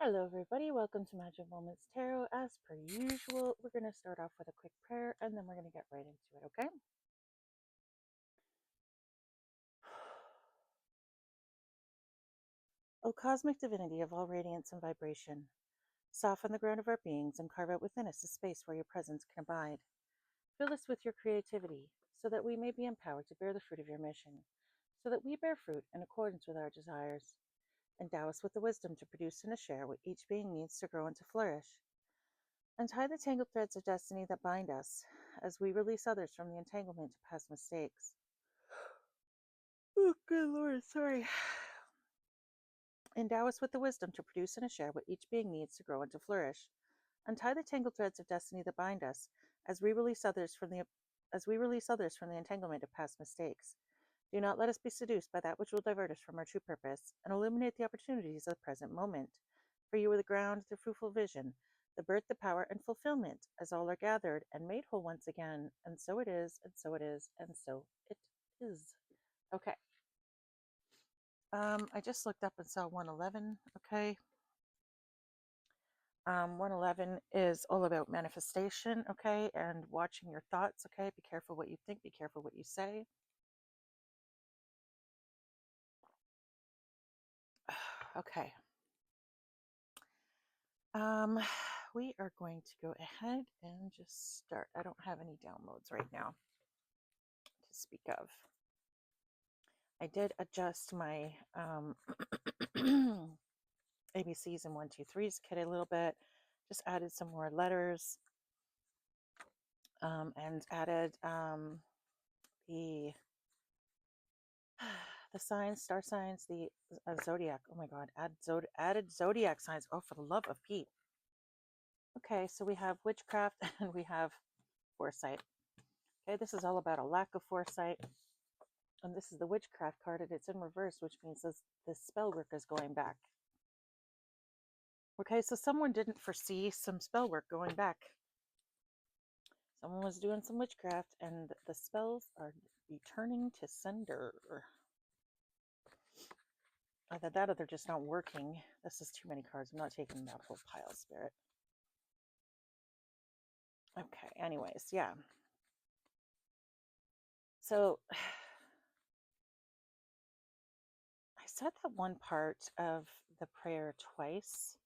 Hello, everybody. Welcome to Magic Moments Tarot. As per usual, we're going to start off with a quick prayer and then we're going to get right into it, okay? O cosmic divinity of all radiance and vibration, soften the ground of our beings and carve out within us a space where your presence can abide. Fill us with your creativity so that we may be empowered to bear the fruit of your mission, so that we bear fruit in accordance with our desires. Endow us with the wisdom to produce and to share what each being needs to grow and to flourish. Untie the tangled threads of destiny that bind us, as we release others from the entanglement of past mistakes. Oh, good Lord, sorry. Endow us with the wisdom to produce and to share what each being needs to grow and to flourish. Untie the tangled threads of destiny that bind us, as we release others from the entanglement of past mistakes. Do not let us be seduced by that which will divert us from our true purpose, and illuminate the opportunities of the present moment. For you are the ground, the fruitful vision, the birth, the power, and fulfillment, as all are gathered and made whole once again. And so it is, and so it is, and so it is. Okay. I just looked up and saw 111. Okay. 111 is all about manifestation. Okay. And watching your thoughts. Okay. Be careful what you think. Be careful what you say. Okay. We are going to go ahead and just start. I don't have any downloads right now to speak of. I did adjust my ABCs and 1, 2, 3s kit a little bit. Just added some more letters and added the signs, star signs, the zodiac. Oh my God, added zodiac signs. Oh, for the love of Pete. Okay, so we have witchcraft and we have foresight. Okay, this is all about a lack of foresight. And this is the witchcraft card, and it's in reverse, which means this spell work is going back. Okay, so someone didn't foresee some spell work going back. Someone was doing some witchcraft, and the spells are returning to sender. Either that or they're just not working. This is too many cards. I'm not taking that whole pile, Spirit. Okay, anyways, yeah. So I said that one part of the prayer twice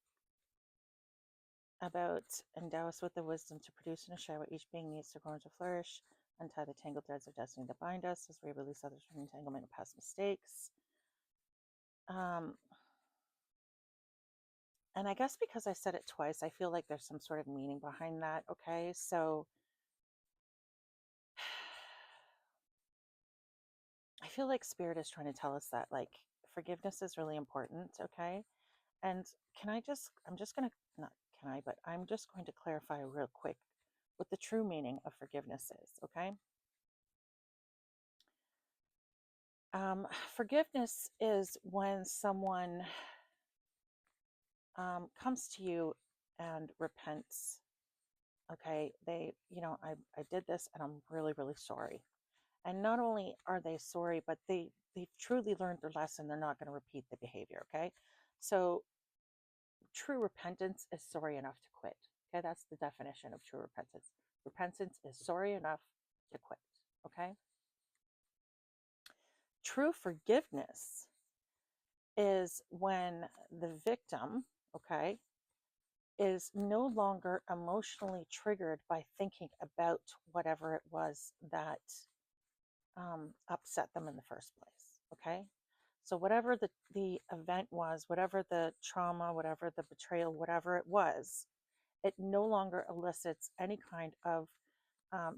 about endow us with the wisdom to produce and to share what each being needs to grow and to flourish, untie the tangled threads of destiny that bind us as we release others from entanglement of past mistakes. And I guess because I said it twice, I feel like there's some sort of meaning behind that. Okay, so I feel like Spirit is trying to tell us that, like, forgiveness is really important. Okay, and I'm just going to, not can I, but I'm just going to clarify real quick what the true meaning of forgiveness is. Okay. Forgiveness is when someone comes to you and repents. Okay, I did this and I'm really, really sorry. And not only are they sorry, but they've truly learned their lesson. They're not going to repeat the behavior. Okay, so true repentance is sorry enough to quit. Okay, that's the definition of true repentance. Repentance is sorry enough to quit. Okay, true forgiveness is when the victim, okay, is no longer emotionally triggered by thinking about whatever it was that upset them in the first place. Okay. So, whatever the event was, whatever the trauma, whatever the betrayal, whatever it was, it no longer elicits any kind of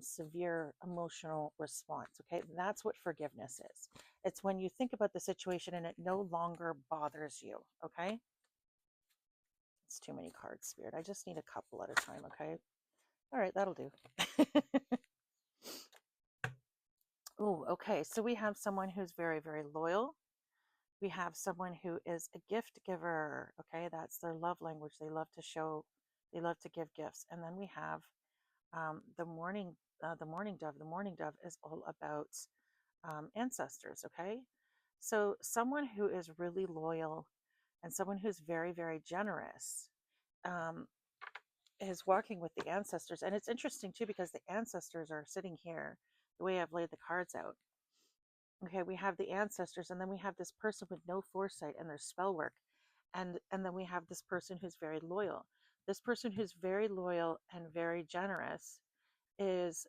severe emotional response. Okay. That's what forgiveness is. It's when you think about the situation and it no longer bothers you. Okay. It's too many cards, Spirit. I just need a couple at a time, okay? All right, that'll do. Oh, okay. So we have someone who's very, very loyal. We have someone who is a gift giver. Okay, that's their love language. They love to give gifts. And then we have the morning dove. The morning dove is all about ancestors. Okay, so someone who is really loyal and someone who's very, very generous um, is walking with the ancestors. And it's interesting too, because the ancestors are sitting here the way I've laid the cards out. Okay, we have the ancestors, and then we have this person with no foresight and their spell work. And then we have this person who's very loyal. This person who's very loyal and very generous is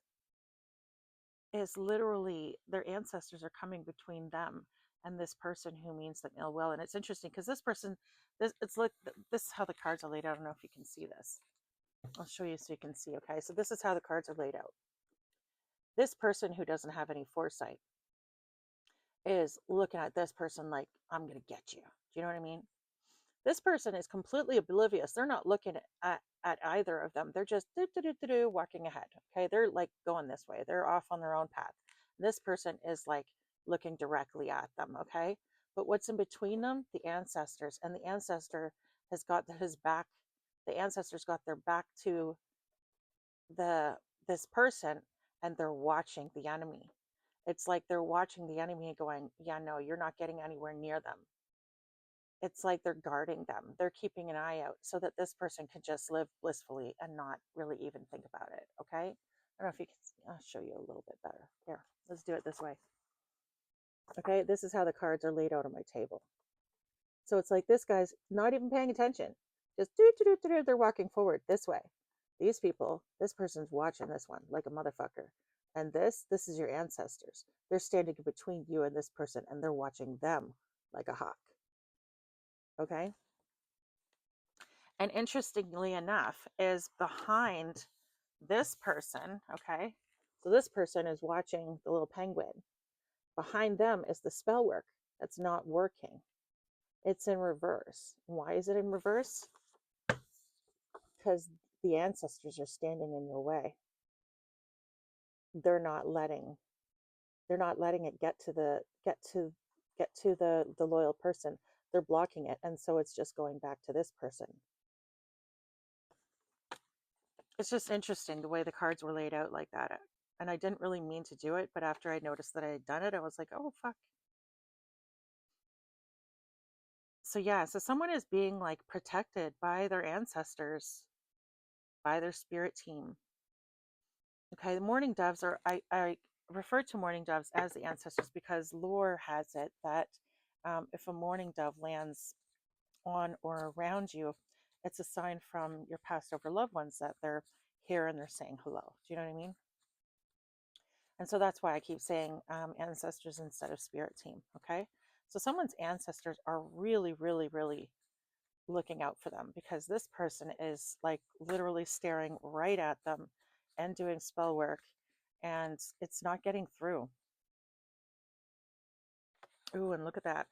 literally, their ancestors are coming between them and this person who means them ill will. And it's interesting because this person, it's like this is how the cards are laid out. I don't know if you can see this. I'll show you so you can see. Okay, so this is how the cards are laid out. This person who doesn't have any foresight is looking at this person like, I'm going to get you. Do you know what I mean? This person is completely oblivious. They're not looking at either of them. They're just walking ahead. Okay, they're like going this way. They're off on their own path. This person is like looking directly at them. Okay, but what's in between them? The ancestors, and the ancestor has got his back. The ancestors got their back to this person, and they're watching the enemy. It's like they're watching the enemy and going, yeah, no, you're not getting anywhere near them. It's like they're guarding them. They're keeping an eye out so that this person can just live blissfully and not really even think about it. Okay. I don't know if you can, I'll show you a little bit better. Here, let's do it this way. Okay. This is how the cards are laid out on my table. So it's like this guy's not even paying attention. Just they're walking forward this way. These people, this person's watching this one like a motherfucker. And this is your ancestors. They're standing between you and this person, and they're watching them like a hawk. Okay. And interestingly enough, is behind this person, okay? So this person is watching the little penguin. Behind them is the spell work that's not working. It's in reverse. Why is it in reverse? Because the ancestors are standing in your way. They're not letting it get to the loyal person. They're blocking it, and so it's just going back to this person. It's just interesting the way the cards were laid out like that. And I didn't really mean to do it, but after I noticed that I had done it, I was like, oh, fuck. So, yeah, so someone is being like protected by their ancestors, by their spirit team. Okay, the mourning doves are, I refer to mourning doves as the ancestors because lore has it that if a mourning dove lands on or around you, it's a sign from your passed over loved ones that they're here and they're saying hello. Do you know what I mean? And so that's why I keep saying ancestors instead of spirit team. Okay. So someone's ancestors are really, really, really looking out for them because this person is like literally staring right at them and doing spell work, and it's not getting through. Ooh, and look at that.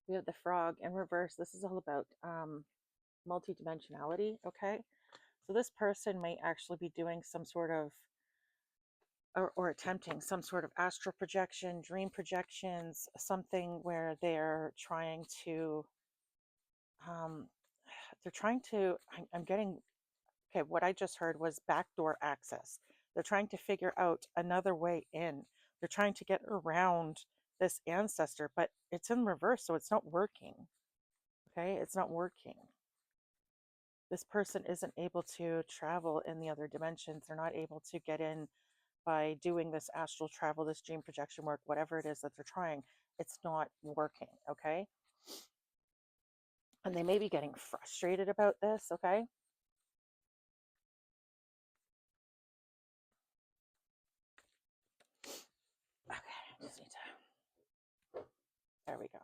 We have the frog in reverse. This is all about multidimensionality. Okay. So this person may actually be doing some sort of or attempting some sort of astral projection, dream projections, something where they're trying to, um, I'm getting, okay, what I just heard was backdoor access. They're trying to figure out another way in. They're trying to get around this ancestor, but it's in reverse, so it's not working. Okay, it's not working. This person isn't able to travel in the other dimensions. They're not able to get in by doing this astral travel, this dream projection work, whatever it is that they're trying. It's not working, okay? And they may be getting frustrated about this, okay? Okay, I just need to, there we go.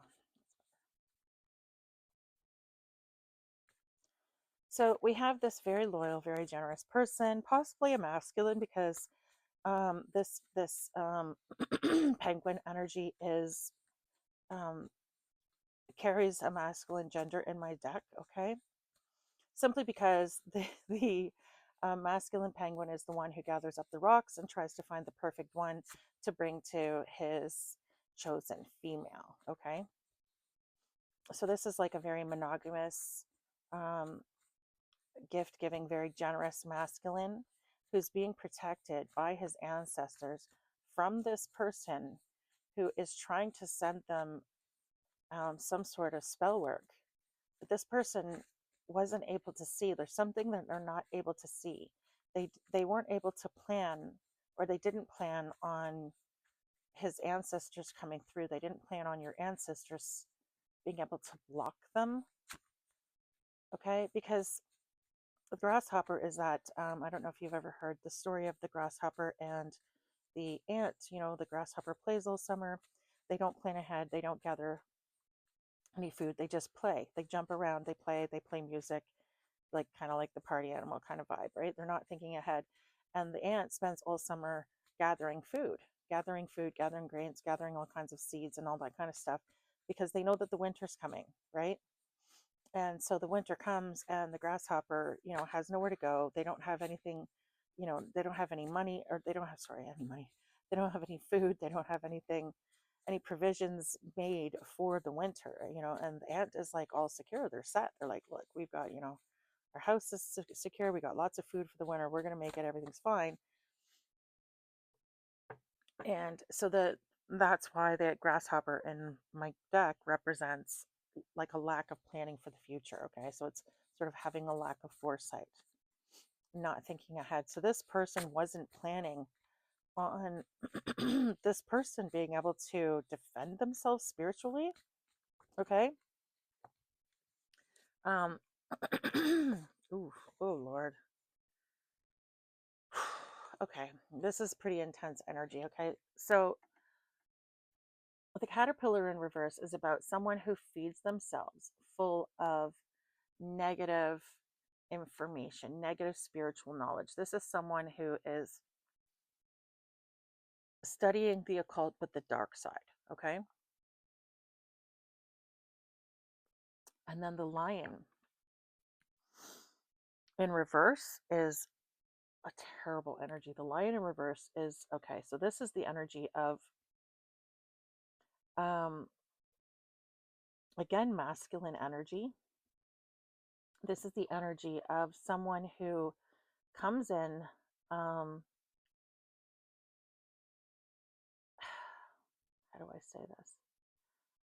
So we have this very loyal, very generous person, possibly a masculine, because this penguin energy is carries a masculine gender in my deck. Okay, simply because the masculine penguin is the one who gathers up the rocks and tries to find the perfect one to bring to his chosen female. Okay, so this is like a very monogamous, um, gift giving, very generous masculine who's being protected by his ancestors from this person who is trying to send them some sort of spell work. But this person wasn't able to see. There's something that they're not able to see. They weren't able to plan, or they didn't plan on his ancestors coming through. They didn't plan on your ancestors being able to block them. Okay, because the grasshopper is that I don't know if you've ever heard the story of the grasshopper and the ant. You know, the grasshopper plays all summer. They don't plan ahead. They don't gather any food. They just play. They jump around. They play music, like kind of like the party animal kind of vibe, right? They're not thinking ahead. And the ant spends all summer gathering food, gathering grains, gathering all kinds of seeds and all that kind of stuff, because they know that the winter's coming, right? And so the winter comes and the grasshopper, has nowhere to go. They don't have anything, they don't have any money, or they don't have, sorry, any money. They don't have any food. They don't have anything, any provisions made for the winter, and the ant is like all secure. They're set. They're like, look, we've got, our house is secure. We got lots of food for the winter. We're going to make it. Everything's fine. And so that's why the grasshopper in my deck represents like a lack of planning for the future. Okay. So it's sort of having a lack of foresight, not thinking ahead. So this person wasn't planning on this person being able to defend themselves spiritually. Okay. Ooh, oh Lord. Okay, this is pretty intense energy. Okay, so the caterpillar in reverse is about someone who feeds themselves full of negative information, negative spiritual knowledge. This is someone who is studying the occult but the dark side. Okay, and then the lion in reverse is a terrible energy. The lion in reverse is okay. So this is the energy of um again, masculine energy. This is the energy of someone who comes in. um how do I say this?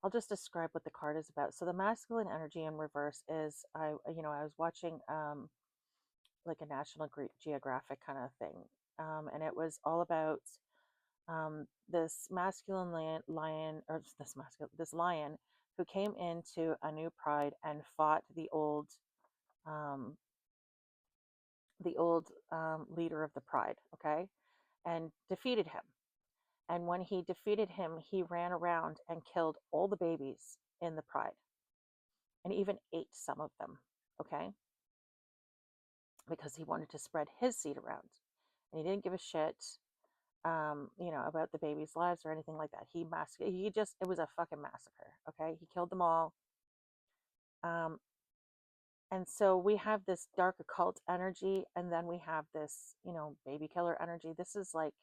I'll just describe what the card is about. So the masculine energy in reverse is, I was watching like a National Geographic kind of thing, and it was all about this masculine lion, or this lion who came into a new pride and fought um, the old leader of the pride, okay, and defeated him. And when he defeated him, he ran around and killed all the babies in the pride and even ate some of them, okay, because he wanted to spread his seed around. And he didn't give a shit, about the babies' lives or anything like that. It was a fucking massacre, okay? He killed them all. Um, and so we have this dark occult energy, and then we have this, baby killer energy. This is like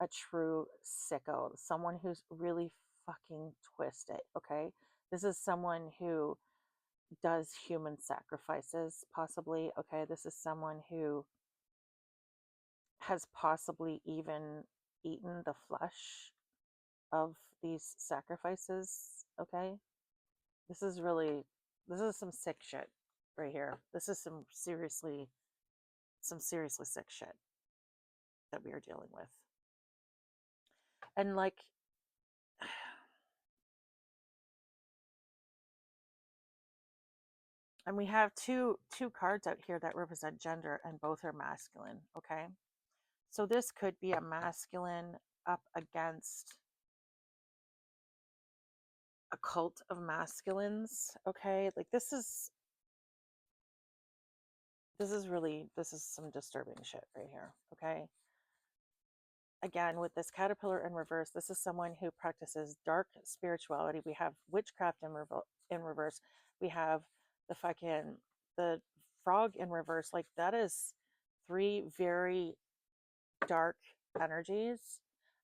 a true sicko, someone who's really fucking twisted, okay? This is someone who does human sacrifices, possibly, okay? This is someone who has possibly even eaten the flesh of these sacrifices, okay? This is really, this is some sick shit right here. This is some seriously sick shit that we are dealing with. And like, and we have two cards out here that represent gender, and both are masculine, okay? So this could be a masculine up against a cult of masculines, okay? Like this is some disturbing shit right here, okay? Again, with this caterpillar in reverse, this is someone who practices dark spirituality. We have witchcraft in reverse. We have the frog in reverse. Like, that is three very dark energies.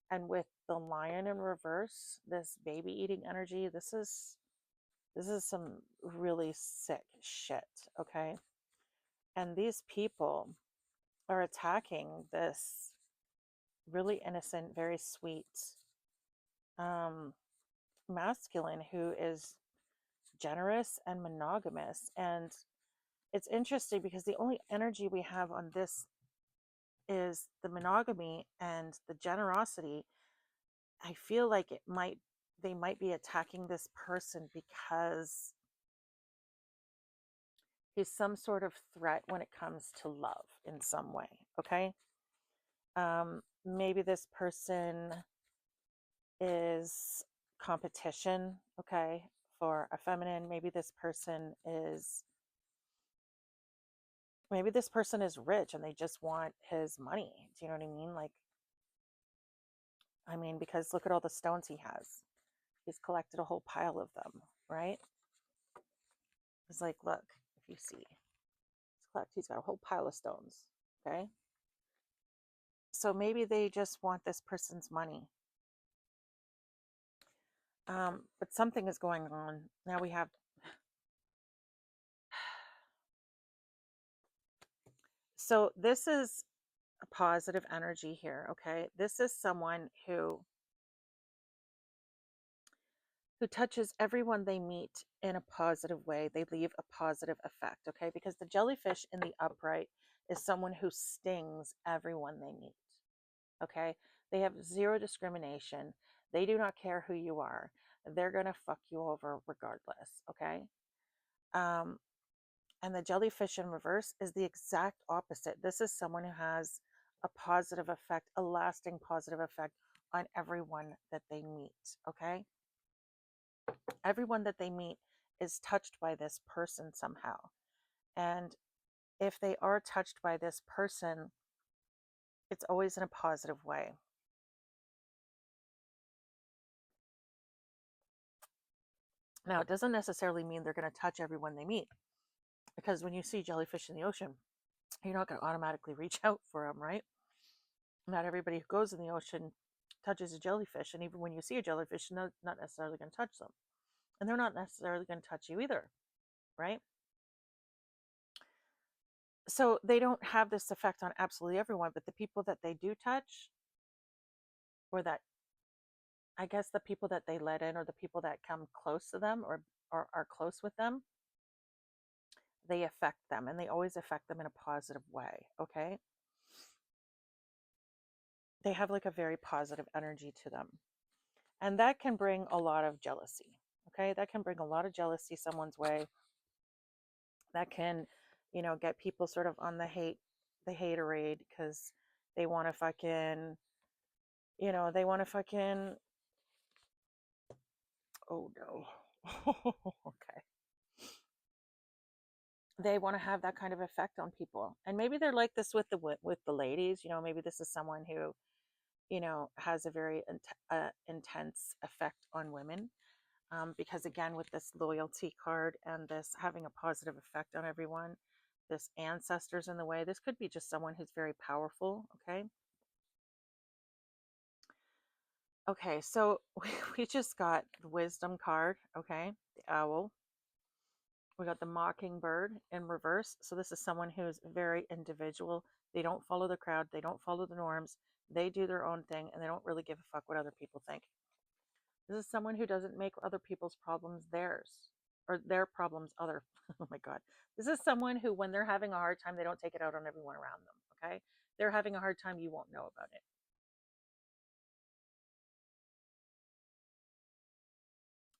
And with the lion in reverse, this baby eating energy, this is some really sick shit, okay? And these people are attacking this really innocent, very sweet, um, masculine who is generous and monogamous. And it's interesting because the only energy we have on this is the monogamy and the generosity. I feel like they might be attacking this person because he's some sort of threat when it comes to love in some way. Okay. Maybe this person is competition, okay, for a feminine. Maybe this person is rich and they just want his money. Do you know what I mean? Like, I mean, because look at all the stones he has. He's collected a whole pile of them, right? It's like, look, if you see, he's got a whole pile of stones, okay? So maybe they just want this person's money. But something is going on. Now we have, so this is a positive energy here, okay? This is someone who touches everyone they meet in a positive way. They leave a positive effect, okay? Because the jellyfish in the upright is someone who stings everyone they meet, okay? They have zero discrimination. They do not care who you are. They're going to fuck you over regardless, okay? And the jellyfish in reverse is the exact opposite. This is someone who has a positive effect, a lasting positive effect on everyone that they meet, okay? Everyone that they meet is touched by this person somehow. And if they are touched by this person, it's always in a positive way. Now, it doesn't necessarily mean they're going to touch everyone they meet, because when you see jellyfish in the ocean, you're not going to automatically reach out for them, right? Not everybody who goes in the ocean touches a jellyfish. And even when you see a jellyfish, you're not necessarily going to touch them. And they're not necessarily going to touch you either, right? So they don't have this effect on absolutely everyone, but the people that they do touch, or that, I guess, the people that they let in, or the people that come close to them, or are close with them, they affect them, and they always affect them in a positive way, okay? They have like a very positive energy to them. And that can bring a lot of jealousy, okay? That can bring a lot of jealousy someone's way. That can, get people sort of on the haterade, because they want to fucking, oh no. Okay. They want to have that kind of effect on people. And maybe they're like this with the ladies. Maybe this is someone who, has a very intense effect on women. Because again, with this loyalty card and this having a positive effect on everyone, this ancestors in the way, this could be just someone who's very powerful, okay? Okay, so we just got the wisdom card, okay? The owl. We got the mockingbird in reverse. So this is someone who's very individual. They don't follow the crowd. They don't follow the norms. They do their own thing, and they don't really give a fuck what other people think. This is someone who doesn't make other people's problems theirs, or their problems other. Oh my God. This is someone who, when they're having a hard time, they don't take it out on everyone around them. Okay. They're having a hard time. You won't know about it.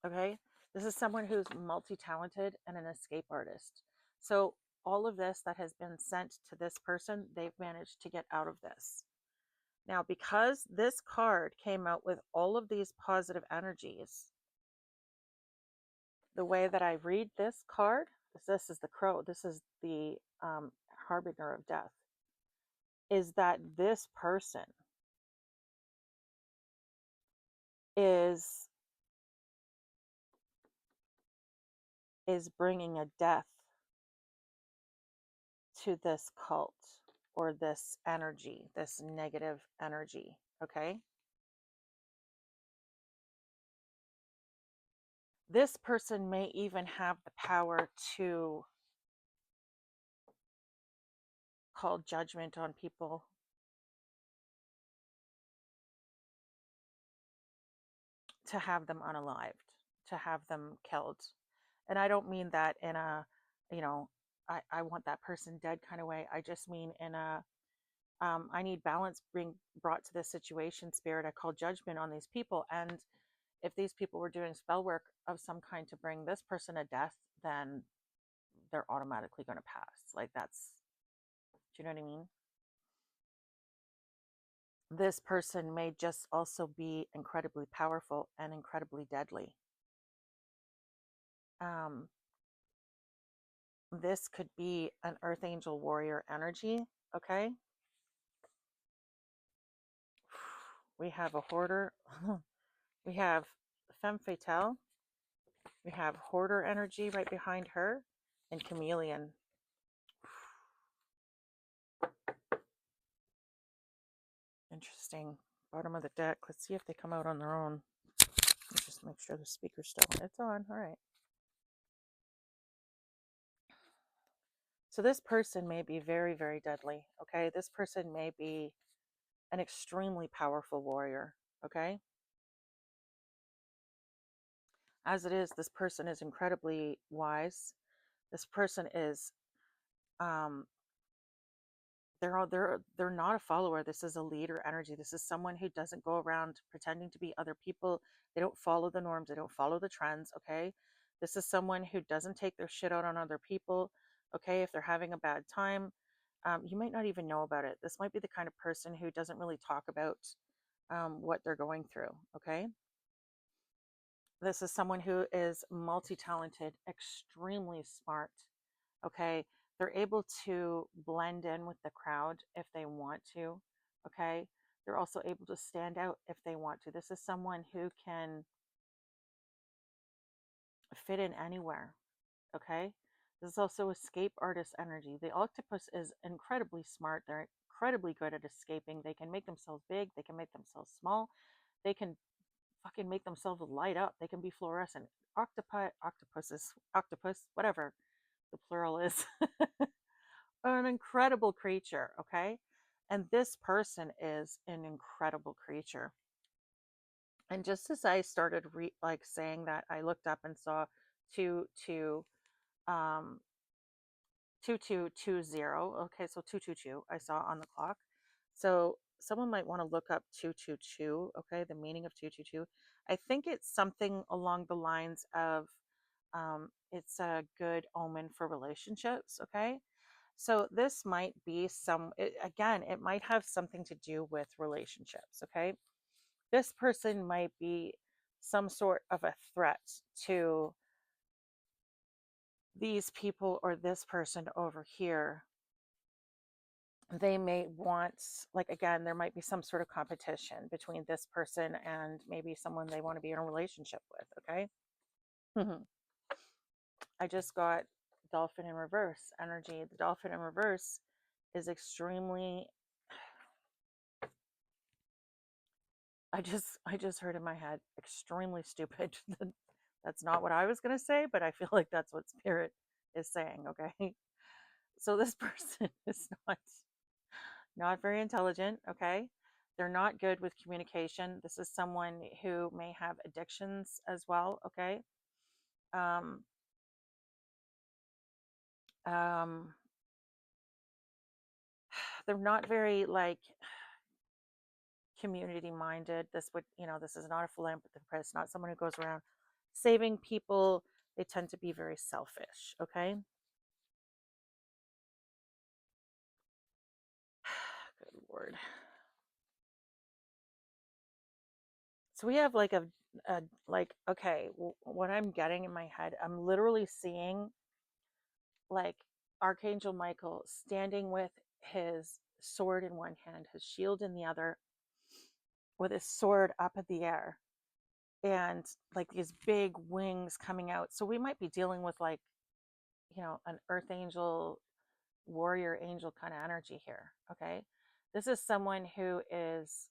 Okay. This is someone who's multi-talented and an escape artist. So all of this that has been sent to this person, they've managed to get out of this. Now, because this card came out with all of these positive energies, the way that I read this card, this is the crow, this is the harbinger of death, is that this person is bringing a death to this cult, or this energy, this negative energy, okay? This person may even have the power to call judgment on people. to have them unalived, to have them killed. And I don't mean that in a, you know, I want that person dead kind of way. I just mean in a, I need balance being brought to this situation, spirit. I call judgment on these people. And if these people were doing spell work of some kind to bring this person a death, then they're automatically going to pass. Like that's, do you know what I mean? This person may just also be incredibly powerful and incredibly deadly. Um, this could be an earth angel warrior energy. Okay. We have a hoarder. We have femme fatale. We have hoarder energy right behind her and chameleon. Interesting. Bottom of the deck. Let's see if they come out on their own. Let's just make sure the speaker's still. It's on. All right. So this person may be very, very deadly. Okay. This person may be an extremely powerful warrior. Okay. As it is, this person is incredibly wise. This person is um they're not a follower. This is a leader energy. This is someone who doesn't go around pretending to be other people. They don't follow the norms, they don't follow the trends. Okay, this is someone who doesn't take their shit out on other people. Okay, if they're having a bad time, you might not even know about it. This might be the kind of person who doesn't really talk about what they're going through. Okay, this is someone who is multi-talented, extremely smart. Okay, they're able to blend in with the crowd if they want to. Okay, they're also able to stand out if they want to. This is someone who can fit in anywhere. Okay, this is also escape artist energy. The octopus is incredibly smart. They're incredibly good at escaping. They can make themselves big, they can make themselves small, they can fucking make themselves light up, they can be fluorescent. Octopus, whatever the plural is. An incredible creature, okay? And this person is an incredible creature. And just as I started saying that, I looked up and saw um 2220. Okay, so 222 I saw on the clock. So someone might want to look up 222, okay, the meaning of 222. I think it's something along the lines of it's a good omen for relationships, okay? So this might be again, it might have something to do with relationships, okay? This person might be some sort of a threat to these people or this person over here. They may want, like, again, there might be some sort of competition between this person and maybe someone they want to be in a relationship with, okay? I just got dolphin in reverse energy. The dolphin in reverse is extremely, I just heard in my head, extremely stupid. That's not what I was going to say, but I feel like that's what spirit is saying, okay? So this person is not very intelligent, okay? They're not good with communication. This is someone who may have addictions as well, okay? Um um they're not very like community minded. This is not a philanthropist, not someone who goes around saving people. They tend to be very selfish, okay? Good Lord. So we have like a like, okay, what I'm getting in my head, I'm literally seeing like Archangel Michael standing with his sword in one hand, his shield in the other, with his sword up in the air, and like these big wings coming out. So we might be dealing with like, an earth angel, warrior angel kind of energy here. Okay. This is someone who is,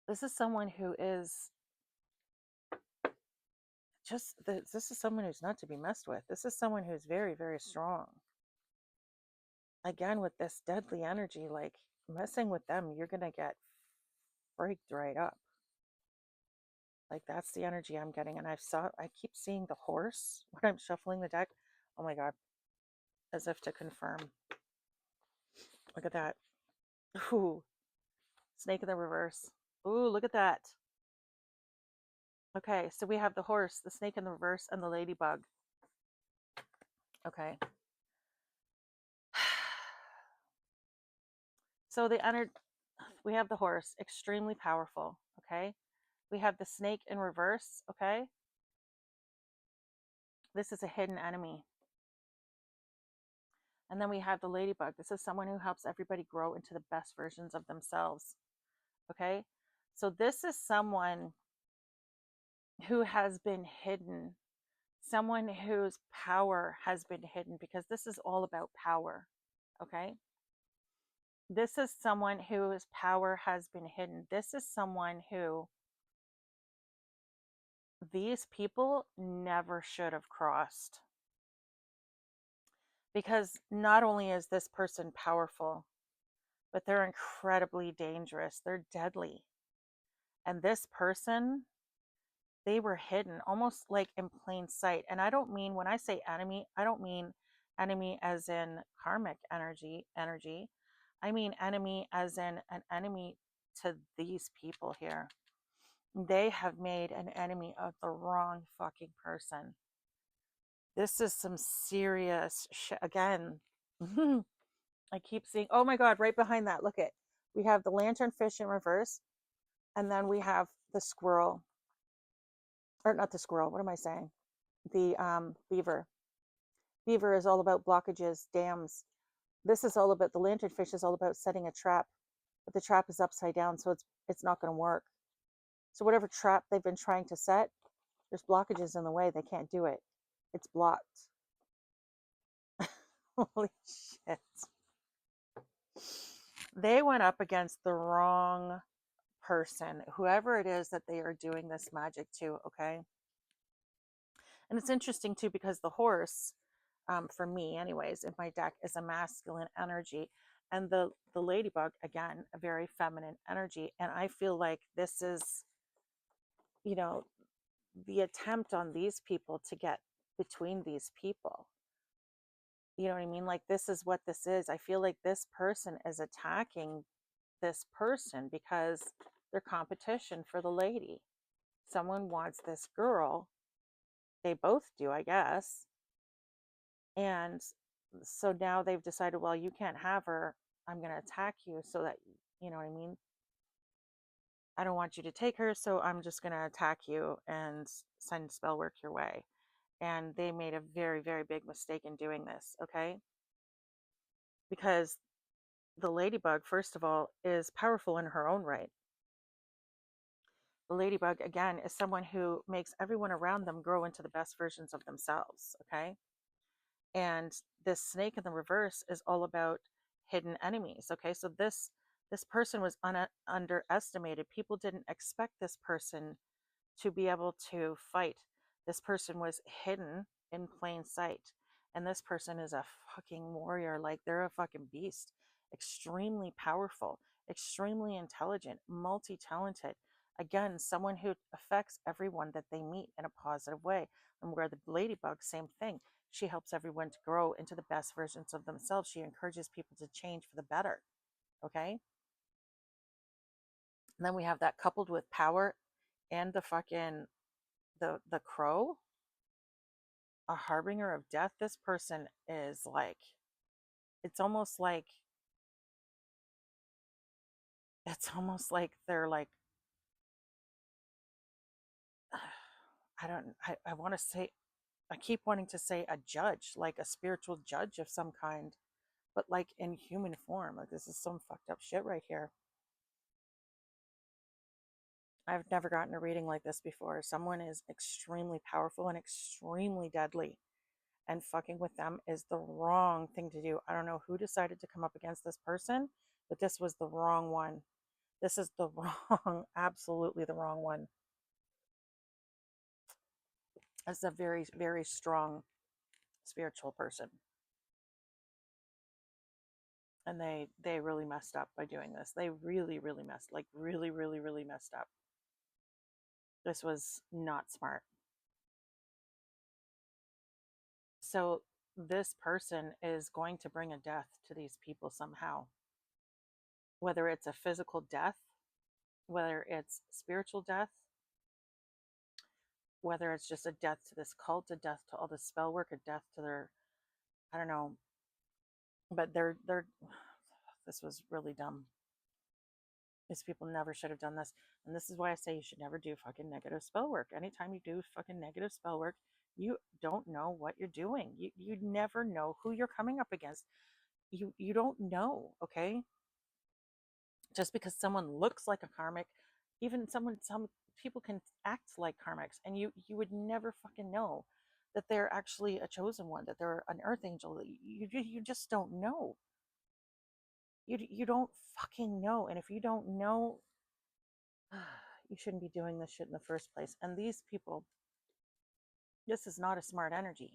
this is someone who is this is someone who's not to be messed with. This is someone who's very, very strong. Again, with this deadly energy, like messing with them, you're going to get freaked right up. Like that's the energy I'm getting. And I keep seeing the horse when I'm shuffling the deck. Oh my God. As if to confirm. Look at that. Ooh. Snake in the reverse. Ooh, look at that. Okay, so we have the horse, the snake in the reverse, and the ladybug. Okay. So we have the horse, extremely powerful. Okay. We have the snake in reverse. Okay. This is a hidden enemy. And then we have the ladybug. This is someone who helps everybody grow into the best versions of themselves. Okay. So this is someone who has been hidden, someone whose power has been hidden, because this is all about power. Okay. This is someone whose power has been hidden. This is someone who these people never should have crossed. Because not only is this person powerful, but they're incredibly dangerous. They're deadly. And this person, they were hidden almost like in plain sight. And I don't mean, when I say enemy, I don't mean enemy as in karmic energy. I mean enemy as in an enemy to these people here. They have made an enemy of the wrong fucking person. This is some serious shit. Again, I keep seeing, oh my God, right behind that, look it. We have the lanternfish in reverse, and then we have the squirrel. Or not the squirrel, what am I saying? The beaver. Beaver is all about blockages, dams. This is all about, the lanternfish is all about setting a trap, but the trap is upside down, so it's not going to work. So whatever trap they've been trying to set, there's blockages in the way. They can't do it. It's blocked. Holy shit. They went up against the wrong person, whoever it is that they are doing this magic to, okay? And it's interesting too, because the horse, for me anyways, in my deck is a masculine energy. And the ladybug, again, a very feminine energy. And I feel like this is, you know, the attempt on these people to get between these people. You know what I mean? Like, this is what this is. I feel like this person is attacking this person because they're competition for the lady. Someone wants this girl. They both do, I guess. And so now they've decided, well, you can't have her. I'm going to attack you so that, you know what I mean? I don't want you to take her, so I'm just going to attack you and send spell work your way. And they made a very, very big mistake in doing this, okay? Because the ladybug, first of all, is powerful in her own right. The ladybug, again, is someone who makes everyone around them grow into the best versions of themselves, okay? And this snake in the reverse is all about hidden enemies, okay? So this person was underestimated. People didn't expect this person to be able to fight. This person was hidden in plain sight. And this person is a fucking warrior. Like, they're a fucking beast. Extremely powerful, extremely intelligent, multi talented. Again, someone who affects everyone that they meet in a positive way. And where the ladybug, same thing. She helps everyone to grow into the best versions of themselves. She encourages people to change for the better. Okay. And then we have that coupled with power and the fucking the crow, a harbinger of death. This person is like, it's almost like they're like, I want to say, I keep wanting to say a judge, like a spiritual judge of some kind, but like in human form. Like, this is some fucked up shit right here. I've never gotten a reading like this before. Someone is extremely powerful and extremely deadly, and fucking with them is the wrong thing to do. I don't know who decided to come up against this person, but this was the wrong one. This is the wrong, absolutely the wrong one. This is a very, very strong spiritual person. And they really messed up by doing this. They really, really messed, like really, really, really messed up. This was not smart. So this person is going to bring a death to these people somehow, whether it's a physical death, whether it's spiritual death, whether it's just a death to this cult, a death to all the spell work, a death to their, I don't know, but they're this was really dumb. These people never should have done this. And this is why I say you should never do fucking negative spell work. Anytime you do fucking negative spell work, you don't know what you're doing. You never know who you're coming up against. You don't know, okay? Just because someone looks like a karmic, even some people can act like karmics, and you would never fucking know that they're actually a chosen one, that they're an earth angel. You just don't know. You don't fucking know. And if you don't know, you shouldn't be doing this shit in the first place. And these people, this is not a smart energy.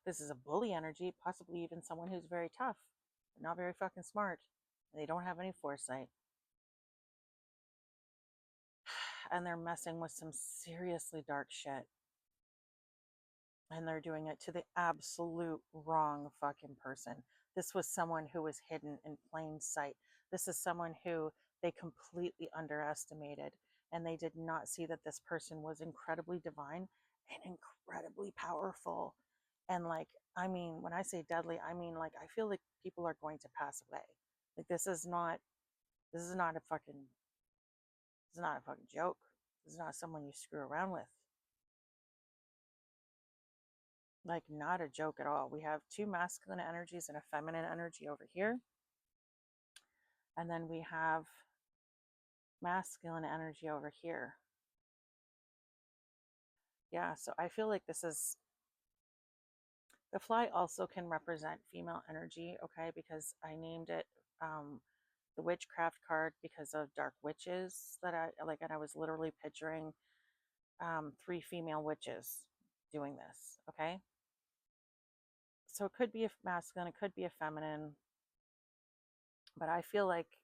This is a bully energy, possibly even someone who's very tough, but not very fucking smart. And they don't have any foresight. And they're messing with some seriously dark shit. And they're doing it to the absolute wrong fucking person. This was someone who was hidden in plain sight. This is someone who they completely underestimated, and they did not see that this person was incredibly divine and incredibly powerful. And like, I mean, when I say deadly, I mean like I feel like people are going to pass away. Like this is not a fucking joke. This is not someone you screw around with. Like, not a joke at all. We have two masculine energies and a feminine energy over here. And then we have masculine energy over here. Yeah, so I feel like this is, the fly also can represent female energy, okay? Because I named it the witchcraft card because of dark witches that I like, and I was literally picturing three female witches doing this, okay? So it could be a masculine, it could be a feminine, but I feel like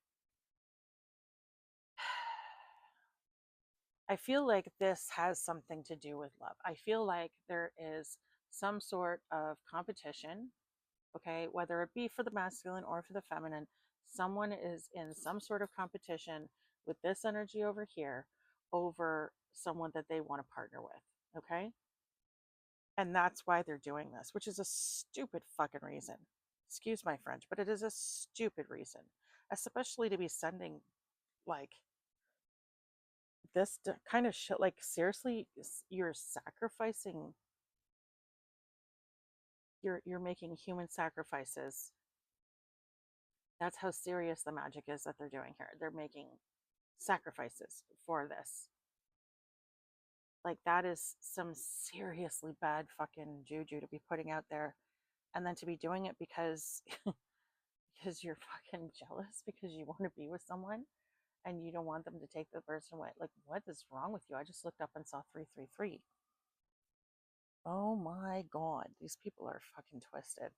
this has something to do with love. I feel like there is some sort of competition, okay, whether it be for the masculine or for the feminine. Someone is in some sort of competition with this energy over here over someone that they want to partner with, okay? And that's why they're doing this, which is a stupid fucking reason. Excuse my French, but it is a stupid reason, especially to be sending like this kind of shit. Like, seriously, you're sacrificing, you're making human sacrifices. That's how serious the magic is that they're doing here. They're making sacrifices for this. Like, that is some seriously bad fucking juju to be putting out there, and then to be doing it because because you're fucking jealous, because you want to be with someone and you don't want them to take the person away. Like, what is wrong with you? I just looked up and saw 333. Oh my god, these people are fucking twisted.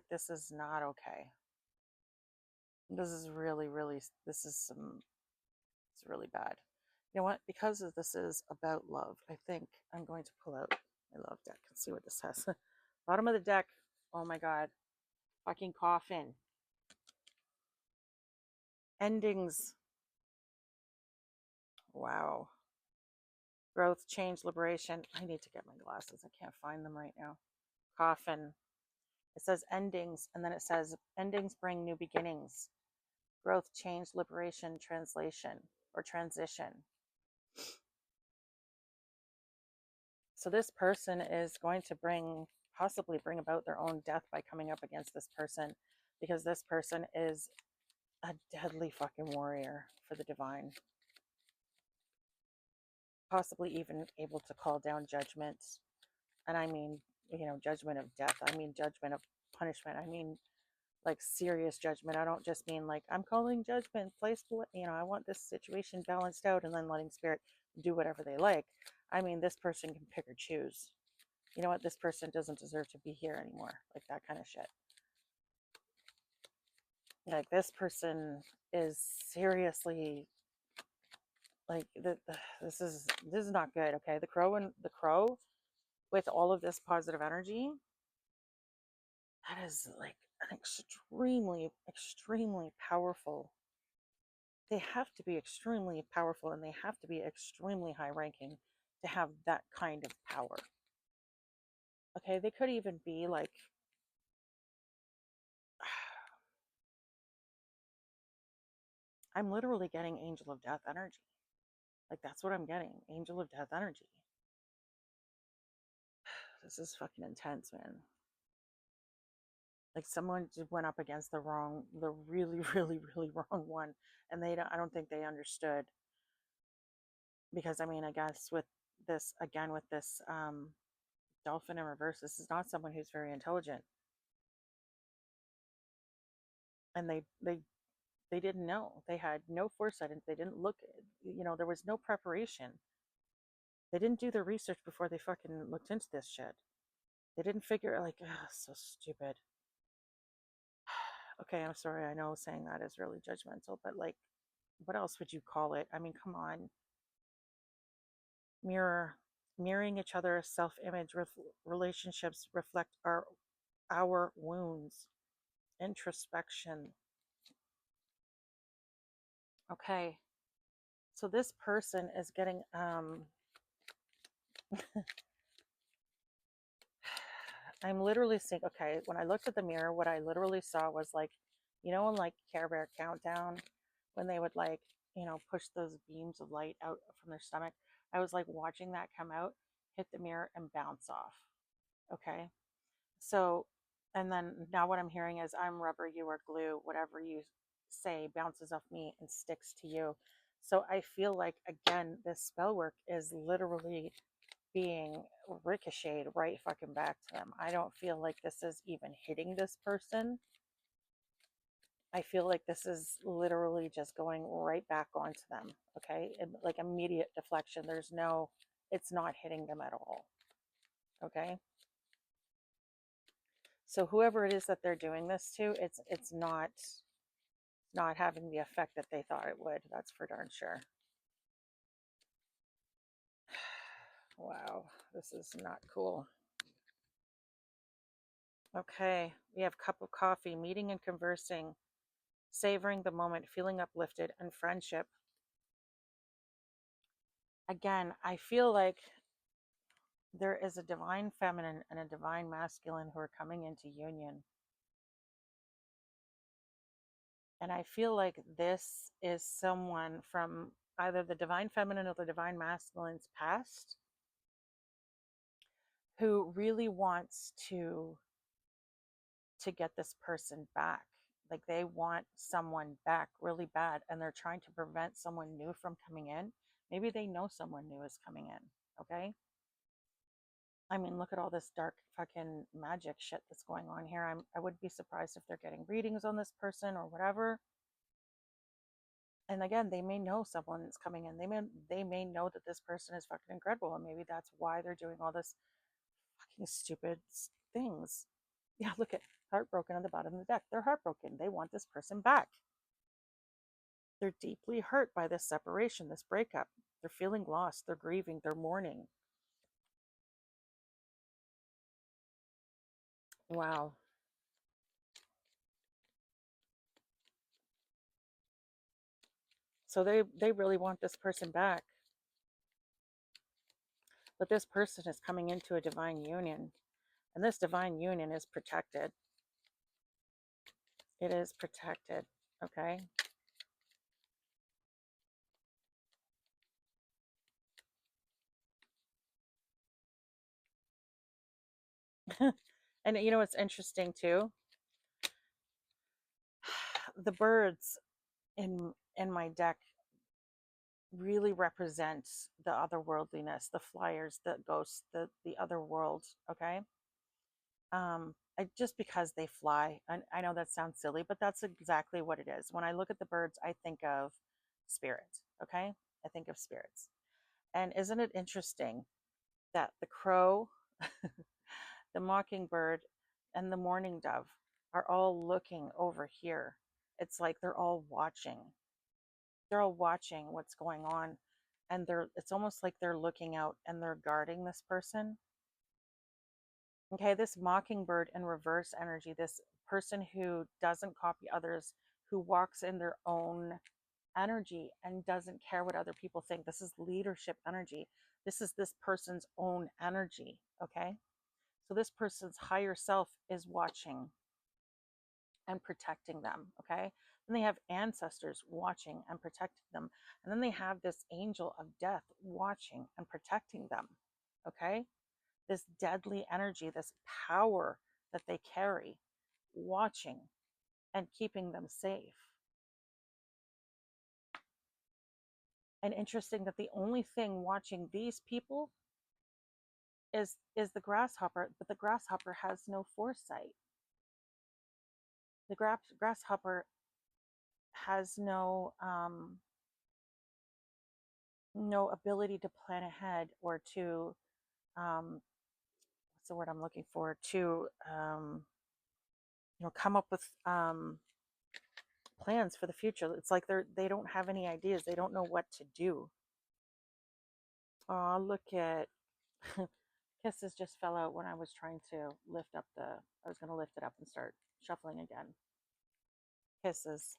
This is not okay. This is really, really, it's really bad. You know what? Because this is about love, I think I'm going to pull out my love deck and see what this says. Bottom of the deck. Oh my god. Fucking coffin. Endings. Wow. Growth, change, liberation. I need to get my glasses. I can't find them right now. Coffin. It says endings, and then it says endings bring new beginnings. Growth, change, liberation, translation, or transition. So this person is going to possibly bring about their own death by coming up against this person, because this person is a deadly fucking warrior for the divine. Possibly even able to call down judgments. And I mean, judgment of death. I mean, judgment of punishment. I mean, like, serious judgment. I don't just mean like, I'm calling judgment, I want this situation balanced out and then letting spirit do whatever they like. I mean, this person can pick or choose. you know what, this person doesn't deserve to be here anymore. Like that kind of shit. Like this person is seriously like this is not good. Okay, the crow with all of this positive energy, that is like an extremely powerful. They have to be extremely powerful and they have to be extremely high ranking to have that kind of power. Okay, they could even be like, I'm literally getting angel of death energy. Like that's what I'm getting, angel of death energy. This is fucking intense, man. Like someone just went up against the really, really wrong one, and I don't think they understood. Because I mean, I guess with this again, with this dolphin in reverse, this is not someone who's very intelligent, and they didn't know. They had no foresight, and they didn't look. There was no preparation. They didn't do their research before they fucking looked into this shit. They didn't figure like, ugh, so stupid. Okay, I'm sorry. I know saying that is really judgmental, but like, what else would you call it? I mean, come on. Mirroring each other's self-image relationships reflect our wounds. Introspection. Okay. So this person is getting I'm literally seeing, okay, when I looked at the mirror, what I literally saw was like, in like Care Bear Countdown, when they would like, push those beams of light out from their stomach. I was like watching that come out, hit the mirror, and bounce off. Okay. So, and then now what I'm hearing is I'm rubber, you are glue, whatever you say bounces off me and sticks to you. So I feel like, again, this spell work is literally being ricocheted right fucking back to them. I don't feel like this is even hitting this person. I feel like this is literally just going right back onto them. Okay. Like immediate deflection. It's not hitting them at all. Okay. So whoever it is that they're doing this to, it's not having the effect that they thought it would. That's for darn sure. Wow, this is not cool. Okay, we have cup of coffee, meeting and conversing, savoring the moment, feeling uplifted, and friendship. Again, I feel like there is a divine feminine and a divine masculine who are coming into union. And I feel like this is someone from either the divine feminine or the divine masculine's past who really wants to get this person back. Like they want someone back really bad and they're trying to prevent someone new from coming in. Maybe they know someone new is coming in. Okay. I mean, look at all this dark fucking magic shit that's going on here. I wouldn't be surprised if they're getting readings on this person or whatever. And again, they may know someone is coming in. They may know that this person is fucking incredible, and maybe that's why they're doing all this fucking stupid things. Yeah, look at heartbroken on the bottom of the deck. They're heartbroken. They want this person back. They're deeply hurt by this separation, this breakup. They're feeling lost. They're grieving. They're mourning. Wow. So they really want this person back. But this person is coming into a divine union. And this divine union is protected. It is protected. Okay. And you know what's interesting too? The birds in my deck really represent the otherworldliness, the flyers, the ghosts, the other world. Okay. Just because they fly, and I know that sounds silly, but that's exactly what it is. When I look at the birds, I think of spirits. Okay. I think of spirits. And isn't it interesting that the crow The mockingbird and the mourning dove are all looking over here. It's like they're all watching. They're all watching what's going on, and it's almost like they're looking out and they're guarding this person. Okay, this mockingbird in reverse energy, this person who doesn't copy others, who walks in their own energy and doesn't care what other people think. This is leadership energy. This is this person's own energy. Okay, so this person's higher self is watching and protecting them. Okay, then they have ancestors watching and protecting them, and then they have this angel of death watching and protecting them. Okay, this deadly energy, this power that they carry, watching and keeping them safe. And interesting that the only thing watching these people is the grasshopper, but the grasshopper has no foresight. The grasshopper has no ability to plan ahead, or to what's the word I'm looking for, to come up with plans for the future. It's like they don't have any ideas. They don't know what to do. Oh, look at Kisses just fell out when I was trying to lift up I was going to lift it up and start shuffling again. Kisses.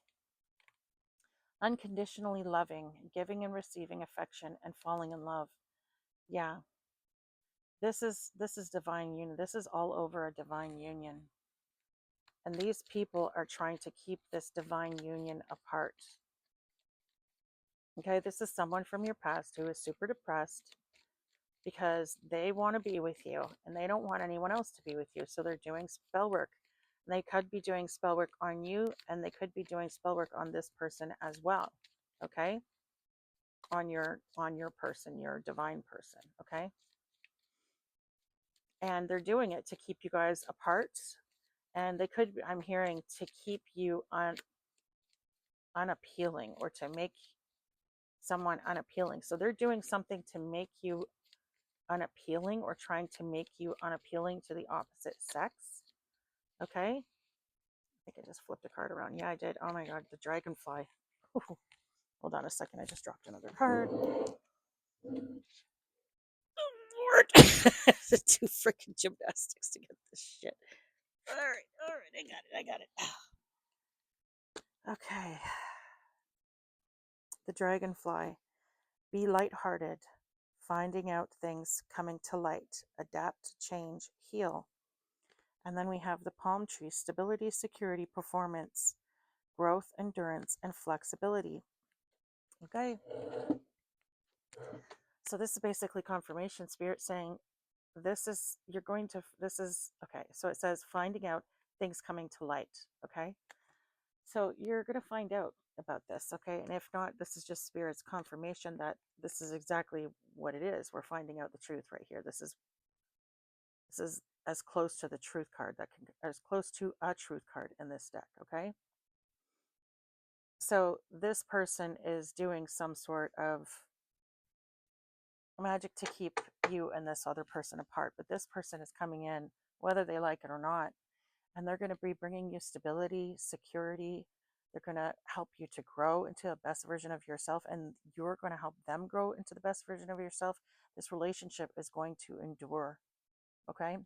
Unconditionally loving, giving and receiving affection, and falling in love. Yeah. This is divine union. This is all over a divine union. And these people are trying to keep this divine union apart. Okay, this is someone from your past who is super depressed because they want to be with you and they don't want anyone else to be with you. So they're doing spell work. And they could be doing spell work on you, and they could be doing spell work on this person as well. Okay? On your person, your divine person, okay? And they're doing it to keep you guys apart. And they could, I'm hearing, to keep you unappealing, or to make someone unappealing. So they're doing something to make you unappealing, or trying to make you unappealing to the opposite sex. Okay? I think I just flipped a card around. Yeah, I did. Oh my god, the dragonfly. Ooh. Hold on a second. I just dropped another card. Oh, Lord. Do freaking gymnastics to get this shit. All right. I got it. Okay. The dragonfly. Be lighthearted. Finding out things coming to light. Adapt, change, heal. And then we have the palm tree. Stability, security, performance, growth, endurance, and flexibility. Okay. So this is basically confirmation. Spirit saying, okay. So it says finding out things coming to light. Okay. So you're going to find out about this. Okay. And if not, this is just Spirit's confirmation that this is exactly what it is. We're finding out the truth right here. This is as close to the truth card as close to a truth card in this deck. Okay. So this person is doing some sort of magic to keep you and this other person apart, but this person is coming in whether they like it or not, and they're going to be bringing you stability, security. They're going to help you to grow into the best version of yourself, and you're going to help them grow into the best version of yourself. This relationship is going to endure. Okay,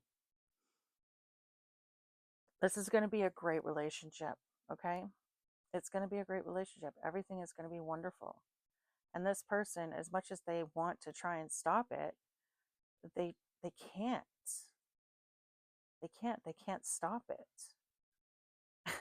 this is going to be a great relationship. Okay, it's going to be a great relationship. Everything is going to be wonderful. And this person, as much as they want to try and stop it, they can't. They can't stop it.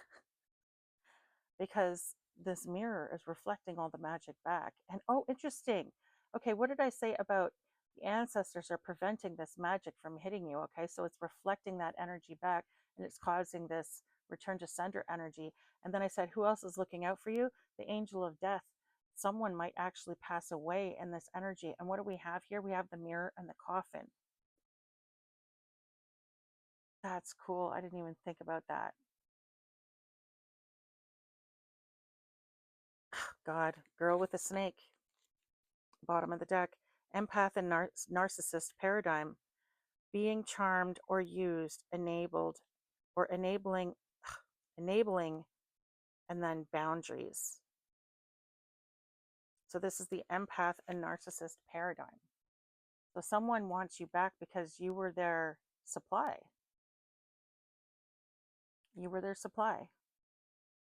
Because this mirror is reflecting all the magic back. And oh, interesting. Okay, what did I say about the ancestors are preventing this magic from hitting you? Okay, so it's reflecting that energy back, and it's causing this return to sender energy. And then I said, who else is looking out for you? The angel of death. Someone might actually pass away in this energy. And what do we have here? We have the mirror and the coffin. That's cool. I didn't even think about that. God, girl with a snake. Bottom of the deck. Empath and narcissist paradigm. being charmed or used, enabled, or enabling, and then boundaries. So this is the empath and narcissist paradigm. So someone wants you back because you were their supply. You were their supply.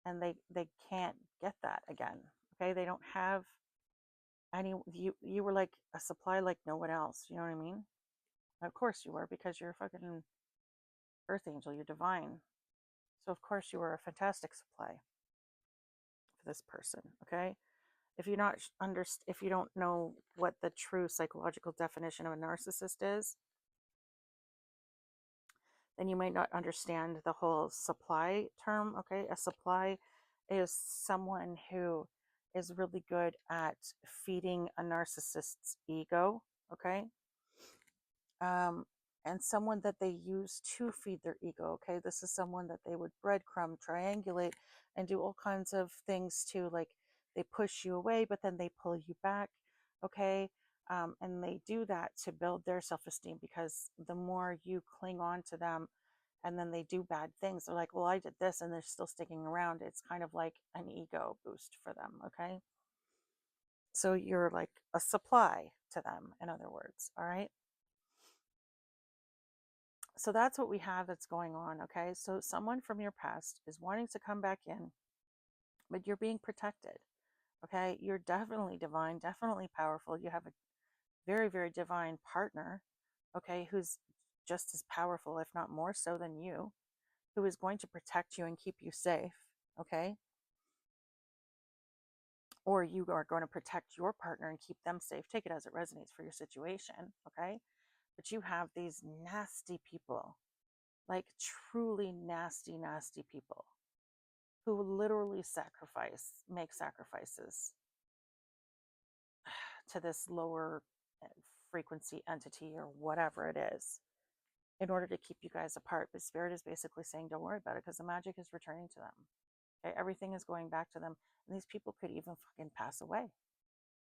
And they can't get that again. Okay? They don't have any, you were like a supply like no one else. You know what I mean? Of course you were, because you're a fucking earth angel, you're divine. So of course you were a fantastic supply for this person, okay? If you're not if you don't know what the true psychological definition of a narcissist is, then you might not understand the whole supply term, okay? A supply is someone who is really good at feeding a narcissist's ego, okay? Um, and someone that they use to feed their ego, okay? This is someone that they would breadcrumb, triangulate, and do all kinds of things to, like, they push you away, but then they pull you back, okay? And they do that to build their self-esteem, because the more you cling on to them and then they do bad things, they're like, well, I did this, and they're still sticking around. It's kind of like an ego boost for them, okay? So you're like a supply to them, in other words, all right? So that's what we have that's going on, okay? So someone from your past is wanting to come back in, but you're being protected, okay? You're definitely divine, definitely powerful. You have a very, very divine partner, okay, who's just as powerful, if not more so than you, who is going to protect you and keep you safe, okay? Or you are going to protect your partner and keep them safe. Take it as it resonates for your situation, okay? But you have these nasty people, like truly nasty, nasty people who literally make sacrifices to this lower frequency entity or whatever it is in order to keep you guys apart. But Spirit is basically saying, don't worry about it, because the magic is returning to them. Okay? Everything is going back to them. And these people could even fucking pass away.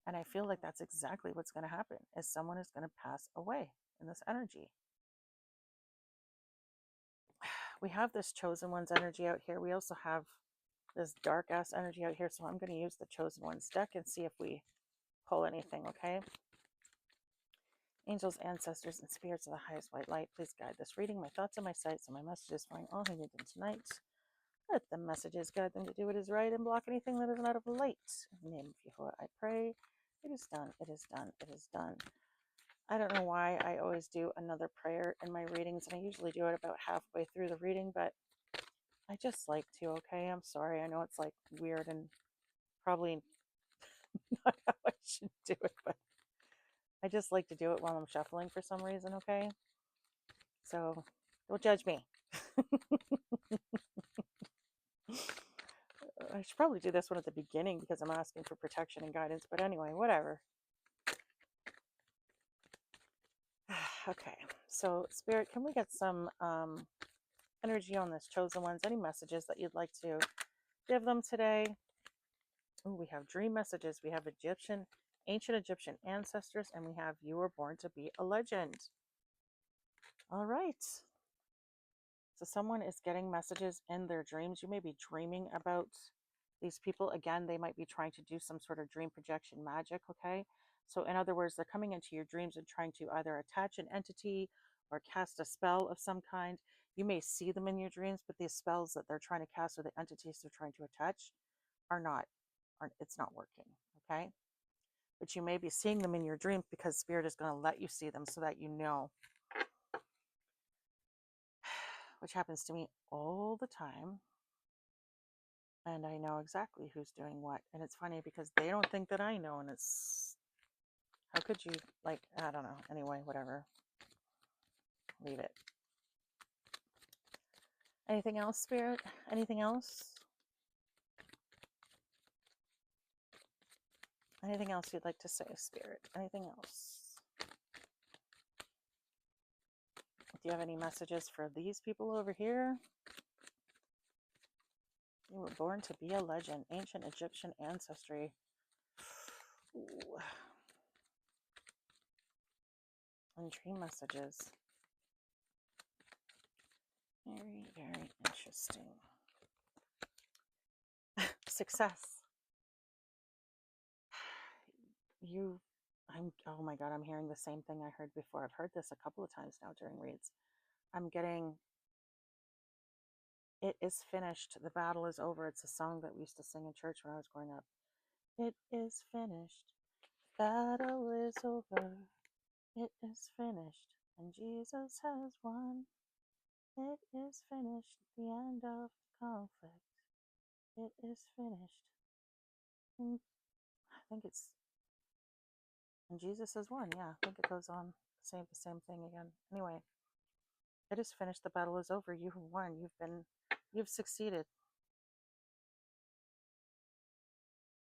And I feel like that's exactly what's going to happen, is someone is going to pass away in this energy. We have this chosen one's energy out here. We also have this dark ass energy out here. So I'm going to use the chosen one's deck and see if we pull anything, okay? Angels, ancestors, and spirits of the highest white light, please guide this reading, my thoughts and my sights, and my messages find all who need them tonight. Let the messages guide them to do what is right and block anything that is not of light. In the name of Yahuwah, I pray. It is done. It is done. It is done. I don't know why I always do another prayer in my readings, and I usually do it about halfway through the reading, but I just like to, okay? I'm sorry. I know it's like weird and probably not how I should do it, but I just like to do it while I'm shuffling for some reason, okay? So don't judge me. I should probably do this one at the beginning because I'm asking for protection and guidance, but anyway, whatever. Okay, so Spirit, can we get some energy on this chosen ones? Any messages that you'd like to give them today? Ooh, we have dream messages. We have ancient Egyptian ancestors, and we have you were born to be a legend. All right. So someone is getting messages in their dreams. You may be dreaming about these people. Again, they might be trying to do some sort of dream projection magic, okay? So in other words, they're coming into your dreams and trying to either attach an entity or cast a spell of some kind. You may see them in your dreams, but these spells that they're trying to cast or the entities they're trying to attach it's not working, okay? But you may be seeing them in your dreams because Spirit is going to let you see them so that you know, which happens to me all the time. And I know exactly who's doing what. And it's funny because they don't think that I know. And it's, how could you, like, I don't know. Anyway, whatever. Leave it. Anything else, Spirit? Anything else? Anything else you'd like to say, Spirit? Anything else? Do you have any messages for these people over here? You were born to be a legend. Ancient Egyptian ancestry. Ooh. And dream messages. Very, very interesting. Success. Oh my God, I'm hearing the same thing I heard before. I've heard this a couple of times now during reads. I'm getting, it is finished. The battle is over. It's a song that we used to sing in church when I was growing up. It is finished. Battle is over. It is finished. And Jesus has won. It is finished. The end of the conflict. It is finished. And I think it's, and Jesus has won. Yeah, I think it goes on saying the same thing again. Anyway, it is finished. The battle is over. You have won. You've succeeded.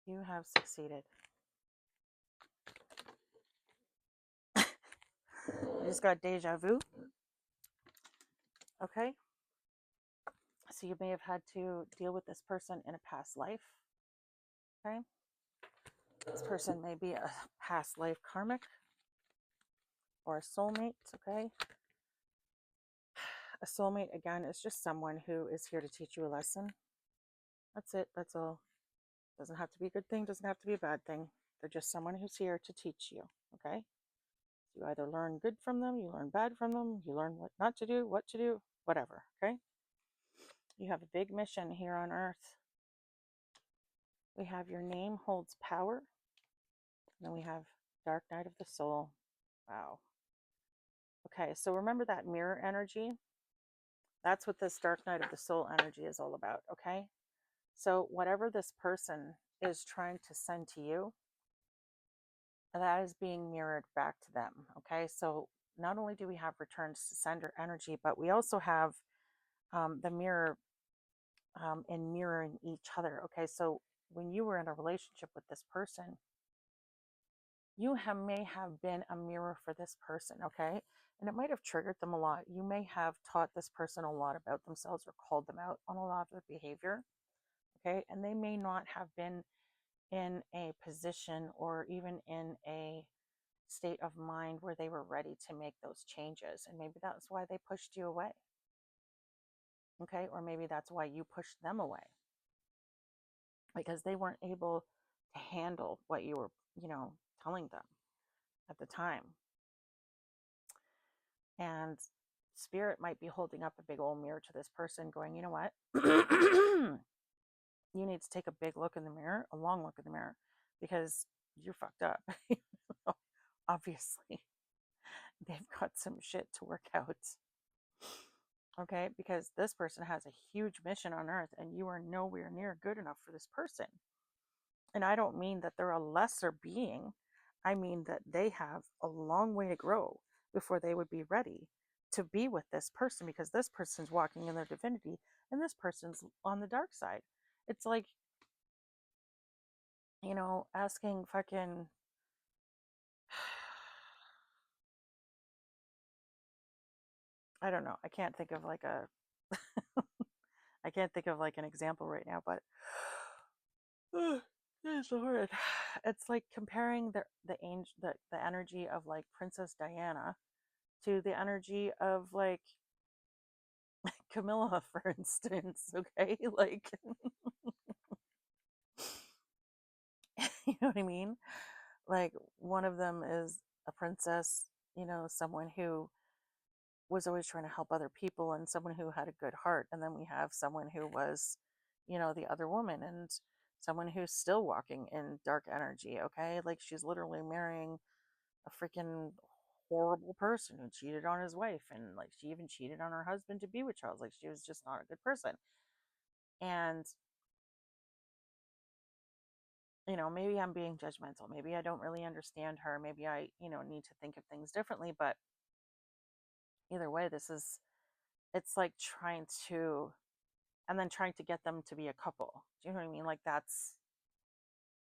You have succeeded. I just got deja vu. Okay. So you may have had to deal with this person in a past life. Okay. This person may be a past life karmic or a soulmate. Okay. A soulmate, again, is just someone who is here to teach you a lesson. That's it. That's all. Doesn't have to be a good thing. Doesn't have to be a bad thing. They're just someone who's here to teach you. Okay. You either learn good from them, you learn bad from them, you learn what not to do, what to do, whatever. Okay. You have a big mission here on earth. We have your name holds power. And then we have dark night of the soul. Wow. Okay, so remember that mirror energy? That's what this dark night of the soul energy is all about, okay? So whatever this person is trying to send to you, that is being mirrored back to them, okay? So not only do we have returns to sender energy, but we also have the mirror and mirroring each other, okay? So when you were in a relationship with this person, you may have been a mirror for this person, okay? And it might have triggered them a lot. You may have taught this person a lot about themselves or called them out on a lot of their behavior, okay? And they may not have been in a position or even in a state of mind where they were ready to make those changes. And maybe that's why they pushed you away, okay? Or maybe that's why you pushed them away because they weren't able to handle what you were, telling them at the time. And spirit might be holding up a big old mirror to this person going, you know what? You need to take a big look in the mirror, a long look in the mirror, because you're fucked up. Obviously, they've got some shit to work out. Okay, because this person has a huge mission on earth and you are nowhere near good enough for this person. And I don't mean that they're a lesser being. I mean that they have a long way to grow before they would be ready to be with this person, because this person's walking in their divinity and this person's on the dark side. It's like, asking fucking I don't know. I can't think of like a I can't think of like an example right now, but it's hard. It's like comparing the angel the energy of like Princess Diana to the energy of like Camilla, for instance. Okay, like you know what I mean? Like one of them is a princess, someone who was always trying to help other people and someone who had a good heart. And then we have someone who was, the other woman and someone who's still walking in dark energy. Okay. Like she's literally marrying a freaking horrible person who cheated on his wife. And like she even cheated on her husband to be with Charles. Like she was just not a good person. And, maybe I'm being judgmental. Maybe I don't really understand her. Maybe I, need to think of things differently. But either way, it's like trying to and then trying to get them to be a couple. Do you know what I mean? Like that's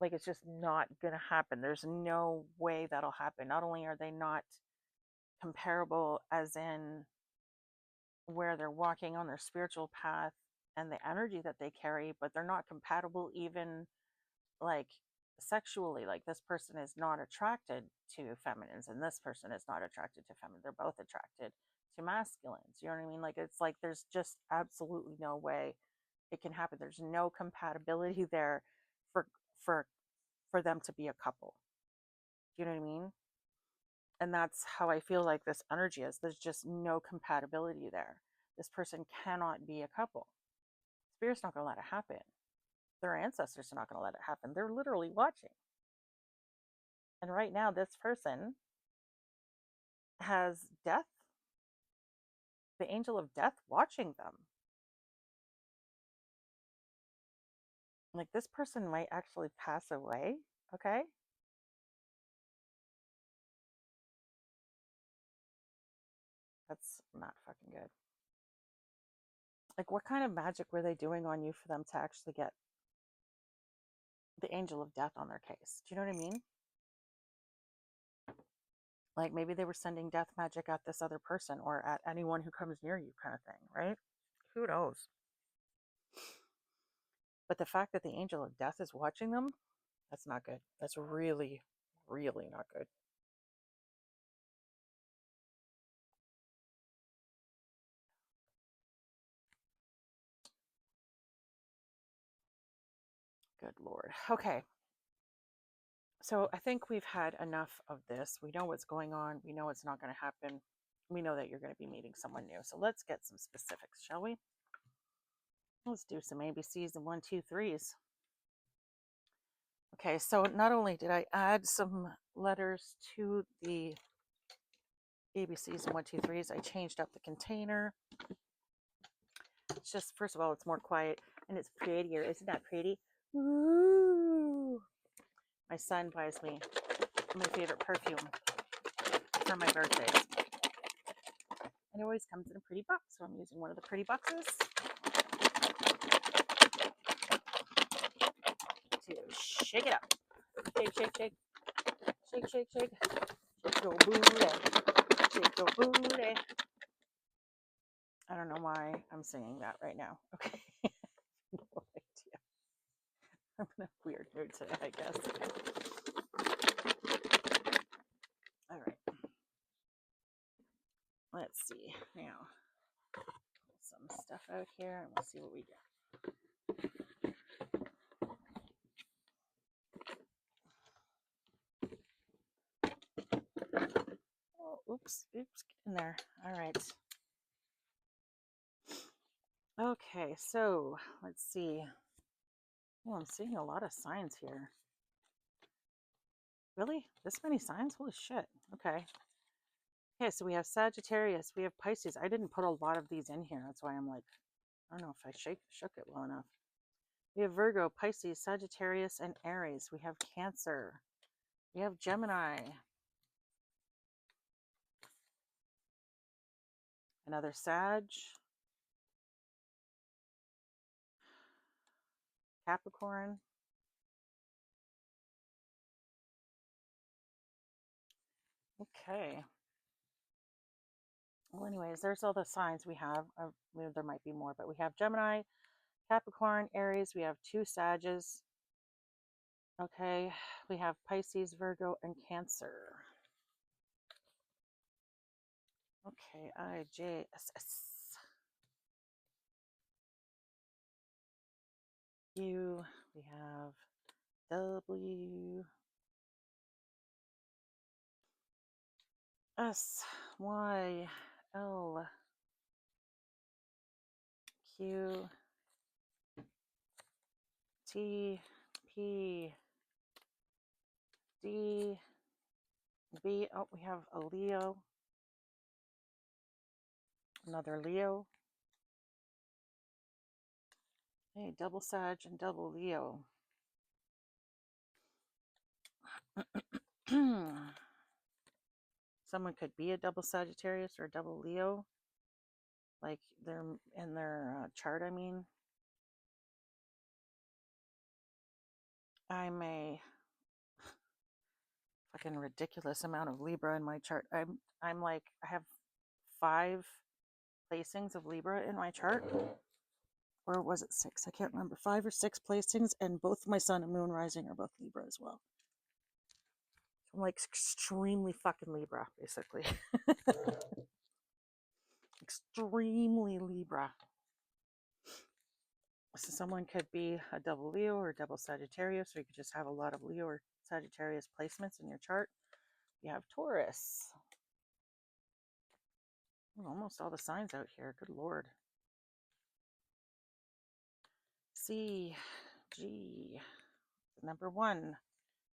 like it's just not gonna happen. There's no way that'll happen. Not only are they not comparable as in where they're walking on their spiritual path and the energy that they carry, but they're not compatible even like sexually. Like this person is not attracted to feminines and this person is not attracted to feminine. They're both attracted to masculines. You know what I mean? Like, it's like there's just absolutely no way it can happen. There's no compatibility there for for for them to be a couple. Do you know what I mean? And that's how I feel like this energy is. There's just no compatibility there. This person cannot be a couple. Spirit's not going to let it happen. Their ancestors are not going to let it happen. They're literally watching. And right now, this person has death, the angel of death, watching them. Like, this person might actually pass away. Okay. That's not fucking good. Like, what kind of magic were they doing on you for them to actually get the angel of death on their case? Do you know what I mean? Like, maybe they were sending death magic at this other person or at anyone who comes near you, kind of thing, right? Who knows? But the fact that the angel of death is watching them, that's not good. That's really, really not good. Good Lord. Okay. So I think we've had enough of this. We know what's going on. We know it's not going to happen. We know that you're going to be meeting someone new. So let's get some specifics, shall we? Let's do some ABCs and 1, 2, 3s. Okay, so not only did I add some letters to the ABCs and 1, 2, 3s, I changed up the container. It's just, first of all, it's more quiet and it's prettier. Isn't that pretty? Ooh. My son buys me my favorite perfume for my birthdays. And it always comes in a pretty box, so I'm using one of the pretty boxes to shake it up. Shake, shake, shake. Shake, shake, shake. Shake your booty. Shake your booty. I don't know why I'm singing that right now. Okay. No idea. I'm in a weird mood today, I guess. All right. Let's see. Now, pull some stuff out here and we'll see what we get. Oh, oops, get in there. All right. Okay, so let's see. Oh, I'm seeing a lot of signs here. Really? This many signs? Holy shit. Okay. Okay, so we have Sagittarius. We have Pisces. I didn't put a lot of these in here. That's why I'm like, I don't know if I shook it well enough. We have Virgo, Pisces, Sagittarius, and Aries. We have Cancer. We have Gemini. Another Sag. Capricorn. Okay. Well, anyways, there's all the signs we have. There might be more, but we have Gemini, Capricorn, Aries. We have 2 Sages. Okay. We have Pisces, Virgo, and Cancer. Okay. IJSS. U. We have W. S. Y. L. Q. T. P. D. B. Oh, we have a Leo. Another Leo. Hey, double Sag and double Leo. Someone could be a double Sagittarius or a double Leo, like they're in their chart. I mean, I'm a fucking ridiculous amount of Libra in my chart. I'm like, I have 5 placings of Libra in my chart, or was it 6? I can't remember. 5 or 6 placings, and both my sun and moon rising are both Libra as well. I'm like extremely fucking Libra, basically. extremely Libra. So someone could be a double Leo or double Sagittarius, or you could just have a lot of Leo or Sagittarius placements in your chart. You have Taurus. Almost all the signs out here. Good Lord. C, G, number 1.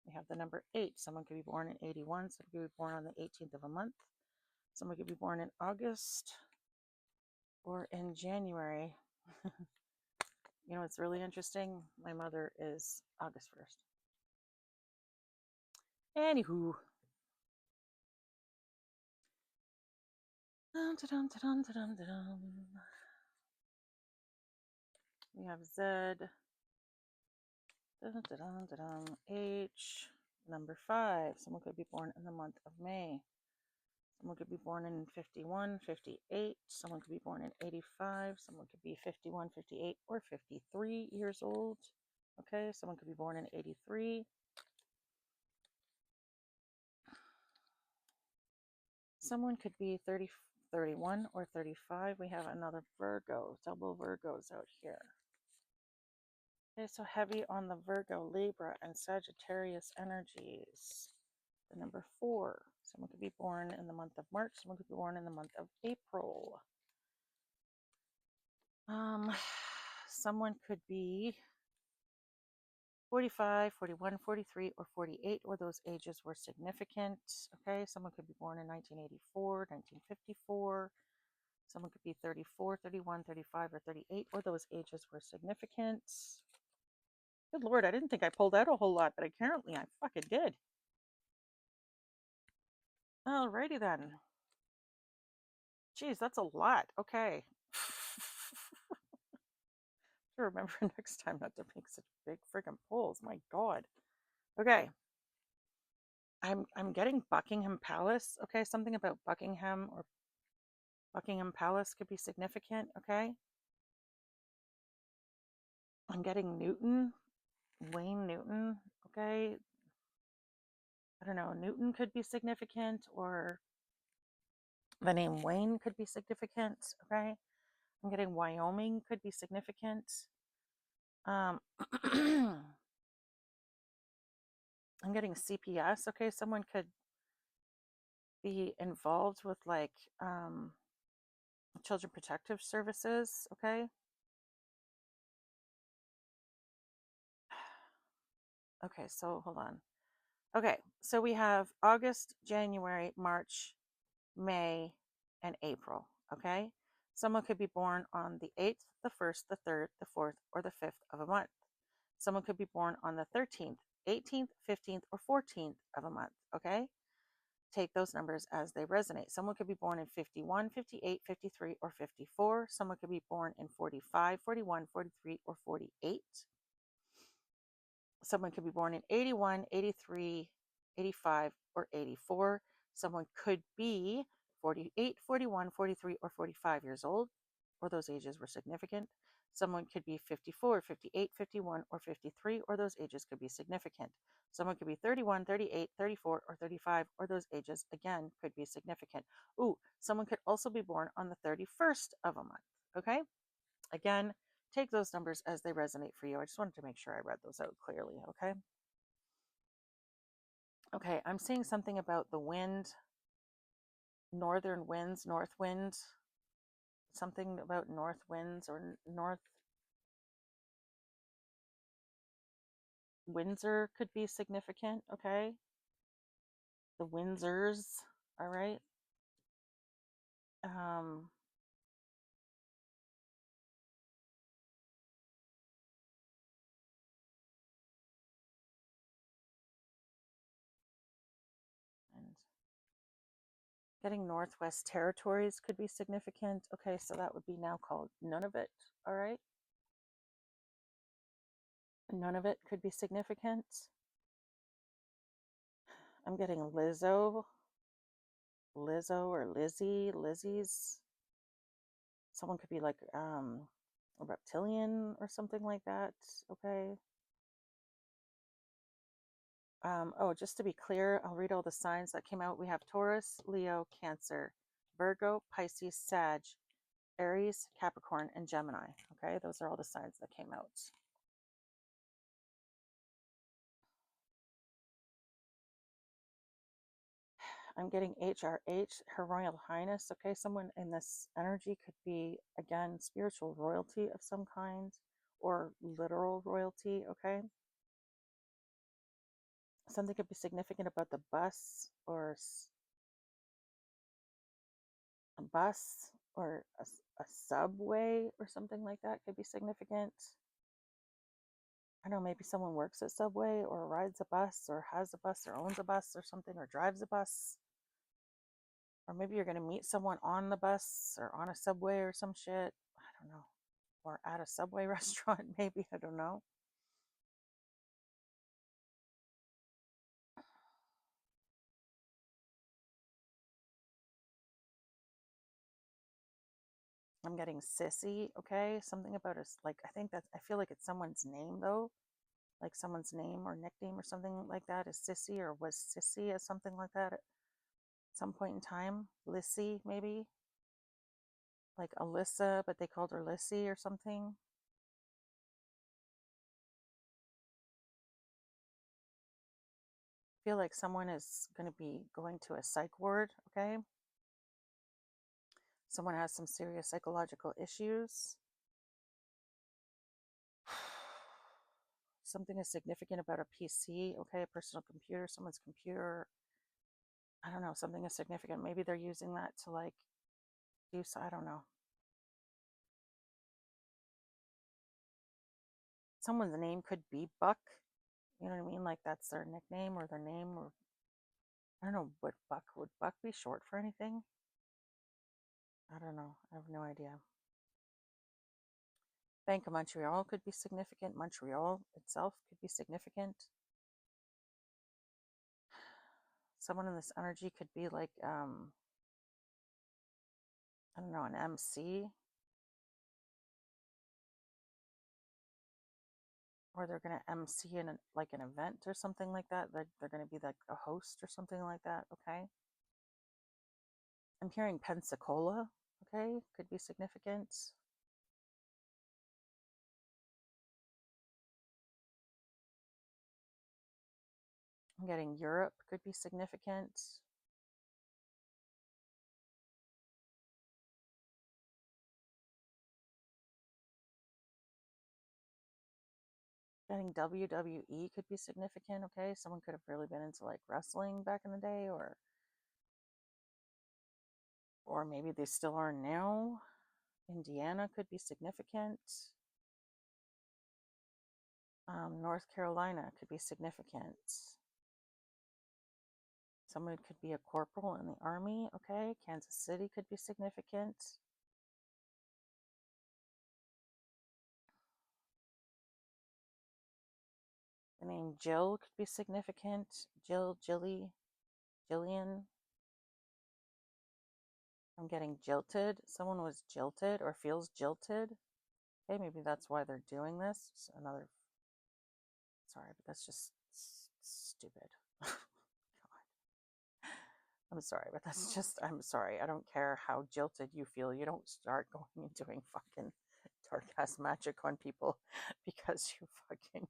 We have the number 8. Someone could be born in 81. Someone could be born on the 18th of a month. Someone could be born in August or in January. You know, it's really interesting. My mother is August 1st. Anywho. We have Z, H, number 5. Someone could be born in the month of May. Someone could be born in 51, 58. Someone could be born in 85. Someone could be 51, 58, or 53 years old. Okay, someone could be born in 83. Someone could be 30, 31, or 35. We have another Virgo, double Virgos out here. Okay, so heavy on the Virgo, Libra, and Sagittarius energies. The number 4. Someone could be born in the month of March. Someone could be born in the month of April. Someone could be 45, 41, 43, or 48, or those ages were significant. Okay, someone could be born in 1984, 1954. Someone could be 34, 31, 35, or 38, or those ages were significant. Good Lord, I didn't think I pulled out a whole lot, but apparently I fucking did. Alrighty then. Geez, that's a lot. Okay. To remember next time not to make such big friggin' pulls. My God. Okay. I'm getting Buckingham Palace. Okay, something about Buckingham or Buckingham Palace could be significant. Okay. I'm getting Newton, Wayne Newton. Okay. I don't know. Newton could be significant, or the name Wayne could be significant. Okay. I'm getting Wyoming could be significant. I'm getting CPS. Okay, someone could be involved with like Children Protective Services. Okay. Okay, so hold on. Okay, so we have August, January, March, May, and April. Okay, someone could be born on the 8th, the 1st, the 3rd, the 4th, or the 5th of a month. Someone could be born on the 13th, 18th, 15th, or 14th of a month. Okay, take those numbers as they resonate. Someone could be born in 51, 58, 53, or 54. Someone could be born in 45, 41, 43, or 48. Someone could be born in 81, 83, 85, or 84. Someone could be 48, 41, 43, or 45 years old, or those ages were significant. Someone could be 54, 58, 51, or 53, or those ages could be significant. Someone could be 31, 38, 34, or 35, or those ages again could be significant. Ooh, someone could also be born on the 31st of a month. Okay? Again, take those numbers as they resonate for you. I just wanted to make sure I read those out clearly, okay? Okay, I'm seeing something about the wind, northern winds, north wind, something about north winds or north. Windsor could be significant, okay? The Windsors, all right? Um, and getting Northwest Territories could be significant. Okay, so that would be now called Nunavut, all right? Nunavut could be significant. I'm getting Lizzo or Lizzie's. Someone could be like a reptilian or something like that. Okay. Oh, just to be clear, I'll read all the signs that came out. We have Taurus, Leo, Cancer, Virgo, Pisces, Sag, Aries, Capricorn, and Gemini. Okay, those are all the signs that came out. I'm getting HRH, Her Royal Highness. Okay, someone in this energy could be, again, spiritual royalty of some kind or literal royalty. Okay, something could be significant about the bus or a bus or a subway or something like that could be significant. I don't know, maybe someone works at Subway or rides a bus or has a bus or owns a bus or something or drives a bus. Or maybe you're going to meet someone on the bus or on a subway or some shit. I don't know. Or at a Subway restaurant, maybe. I don't know. I'm getting sissy, okay? Something about us, like, I feel like it's someone's name, though. Like someone's name or nickname or something like that is sissy or was sissy as something like that at some point in time. Lissy, maybe. Like Alyssa, but they called her Lissy or something. I feel like someone is going to be going to a psych ward, okay? Someone has some serious psychological issues. Something is significant about a PC, okay? A personal computer, someone's computer. I don't know, something is significant. Maybe they're using that to like do so, I don't know. Someone's name could be Buck. You know what I mean? Like that's their nickname or their name, or I don't know what Buck would Buck be short for anything? I don't know. I have no idea. Bank of Montreal could be significant. Montreal itself could be significant. Someone in this energy could be like, I don't know, an MC, or they're going to MC in like an event or something like that. They're going to be like a host or something like that. Okay. I'm hearing Pensacola. Okay. Could be significant. I'm getting Europe could be significant. Getting WWE could be significant. Okay. Someone could have really been into like wrestling back in the day, or maybe they still are now. Indiana could be significant. North Carolina could be significant. Someone could be a corporal in the army. Okay. Kansas City could be significant. The name Jill could be significant. Jill, Jilly, Jillian. I'm getting jilted. Someone was jilted or feels jilted. Okay, maybe that's why they're doing this. Just another. Sorry, but that's just stupid. God. I'm sorry, but that's just. I'm sorry. I don't care how jilted you feel. You don't start going and doing fucking dark ass magic on people because you fucking.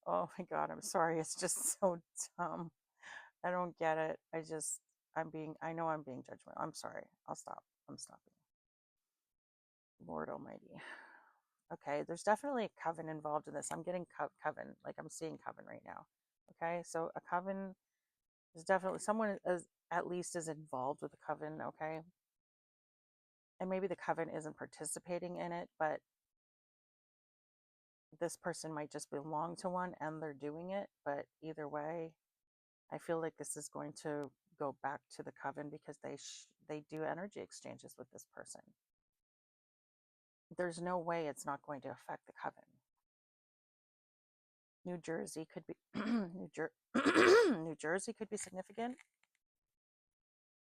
Oh my God, I'm sorry. It's just so dumb. I don't get it. I know I'm being judgmental. I'm sorry. I'll stop. I'm stopping. Lord Almighty. Okay, there's definitely a coven involved in this. I'm getting coven. Like I'm seeing coven right now. Okay, so a coven is definitely someone is at least is involved with a coven. Okay, and maybe the coven isn't participating in it, but this person might just belong to one and they're doing it. But either way, I feel like this is going to go back to the coven because they do energy exchanges with this person. There's no way it's not going to affect the coven. New Jersey could be New Jersey could be significant.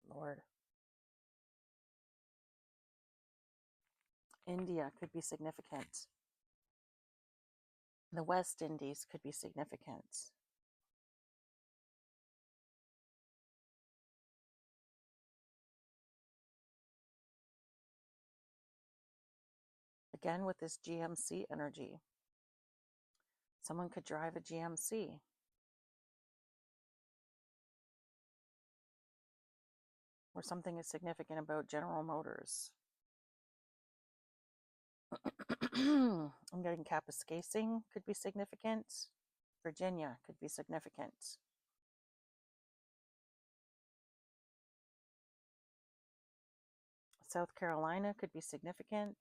Lord. India could be significant. The West Indies could be significant. Again, with this GMC energy, someone could drive a GMC. Or something is significant about General Motors. I'm getting Kapuskasing could be significant. Virginia could be significant. South Carolina could be significant.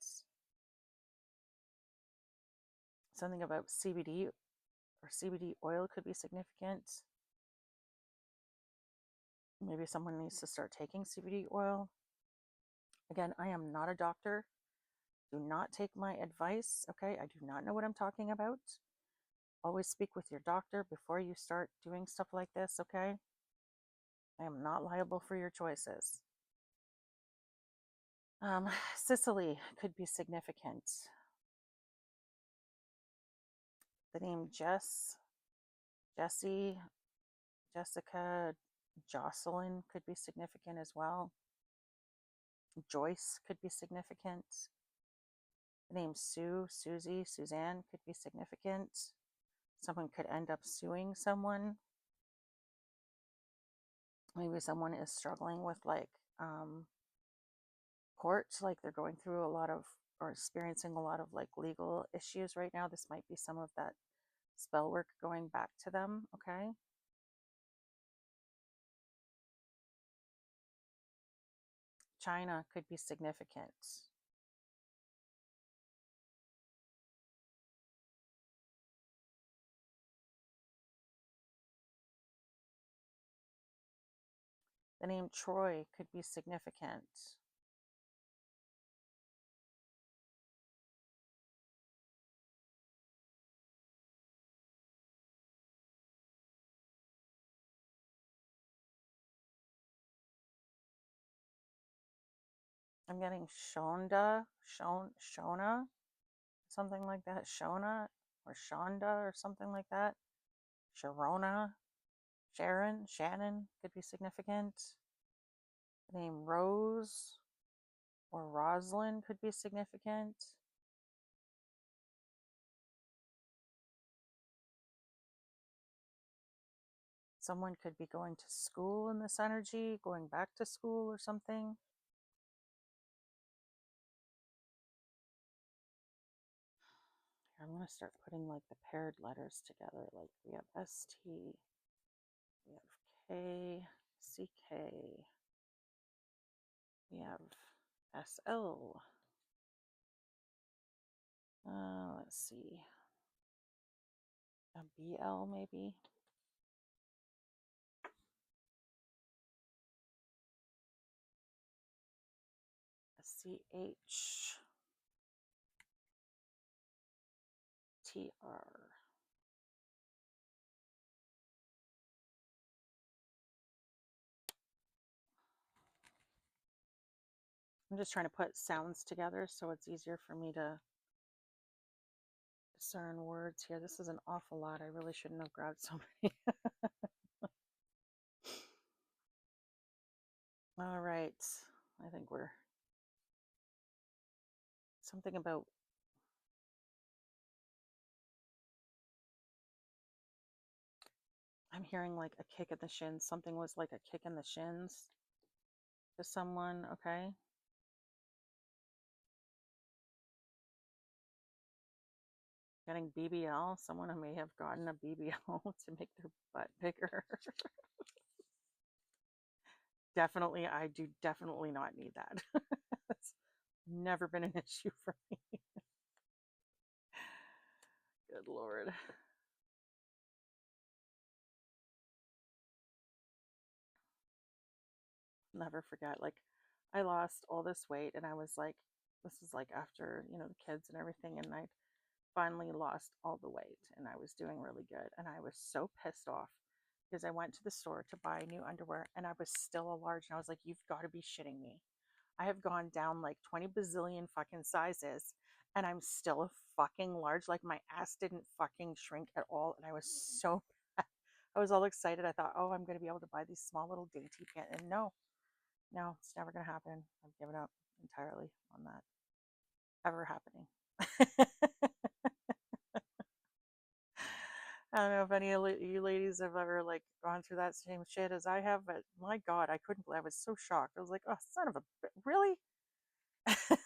Something about CBD or CBD oil could be significant. Maybe someone needs to start taking CBD oil. Again, I am not a doctor. Do not take my advice, okay? I do not know what I'm talking about. Always speak with your doctor before you start doing stuff like this, okay? I am not liable for your choices. Sicily could be significant. The name Jess, Jessie, Jessica, Jocelyn could be significant as well. Joyce could be significant. The name Sue, Susie, Suzanne could be significant. Someone could end up suing someone. Maybe someone is struggling with court, like they're going through a lot of or experiencing a lot of like legal issues right now. This might be some of that spell work going back to them, okay? China could be significant. The name Troy could be significant. I'm getting Shonda, Shona, something like that. Shona or Shonda or something like that. Sharona, Sharon, Shannon could be significant. The name Rose or Rosalind could be significant. Someone could be going to school in this energy, going back to school or something. I'm going to start putting like the paired letters together. Like we have ST, we have K, CK, we have SL. Let's see, a BL maybe. A CH, TR. I'm just trying to put sounds together so it's easier for me to discern words here. This is an awful lot. I really shouldn't have grabbed so many. All right. I think we're something about I'm hearing like a kick in the shins. Something was like a kick in the shins to someone, okay? Getting BBL. Someone may have gotten a BBL to make their butt bigger. Definitely, I do definitely not need that. It's never been an issue for me. Good Lord. Never forget. Like, I lost all this weight, and I was like, this was like after, the kids and everything, and I finally lost all the weight, and I was doing really good. And I was so pissed off because I went to the store to buy new underwear, and I was still a large, and I was like, you've got to be shitting me. I have gone down like 20 bazillion fucking sizes, and I'm still a fucking large. Like, my ass didn't fucking shrink at all, and I was so I was all excited. I thought, oh, I'm going to be able to buy these small little dainty pants. And no, it's never going to happen. I've given up entirely on that ever happening. I don't know if any of you ladies have ever like gone through that same shit as I have, but my God, I couldn't believe I was so shocked. I was like, oh, son of a really?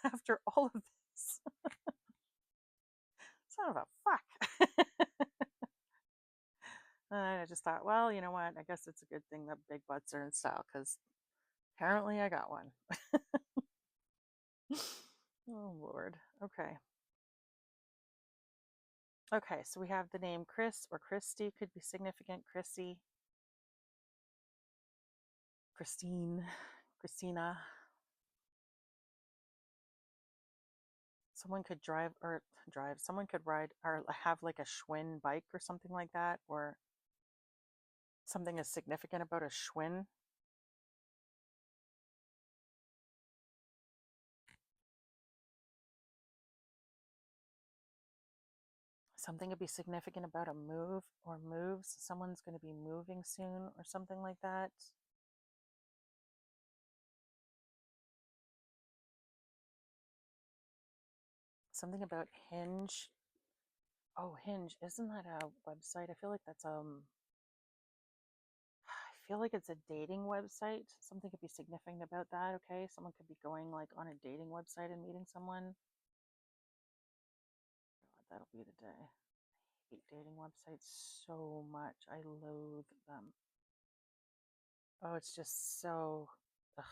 After all of this, son of a fuck. And I just thought, well, you know what? I guess it's a good thing that big butts are in style because apparently I got one. Oh, Lord. Okay. Okay, so we have the name Chris or Christy could be significant. Chrissy, Christine, Christina. Someone could drive. Someone could ride or have like a Schwinn bike or something like that, or something is significant about a Schwinn. Something could be significant about a move or moves. Someone's going to be moving soon or something like that. Something about Hinge. Oh, Hinge. Isn't that a website? I feel like that's I feel like it's a dating website. Something could be significant about that, okay? Someone could be going like on a dating website and meeting someone. God, that'll be the day. I hate dating websites so much. I loathe them. Oh, it's just so ugh,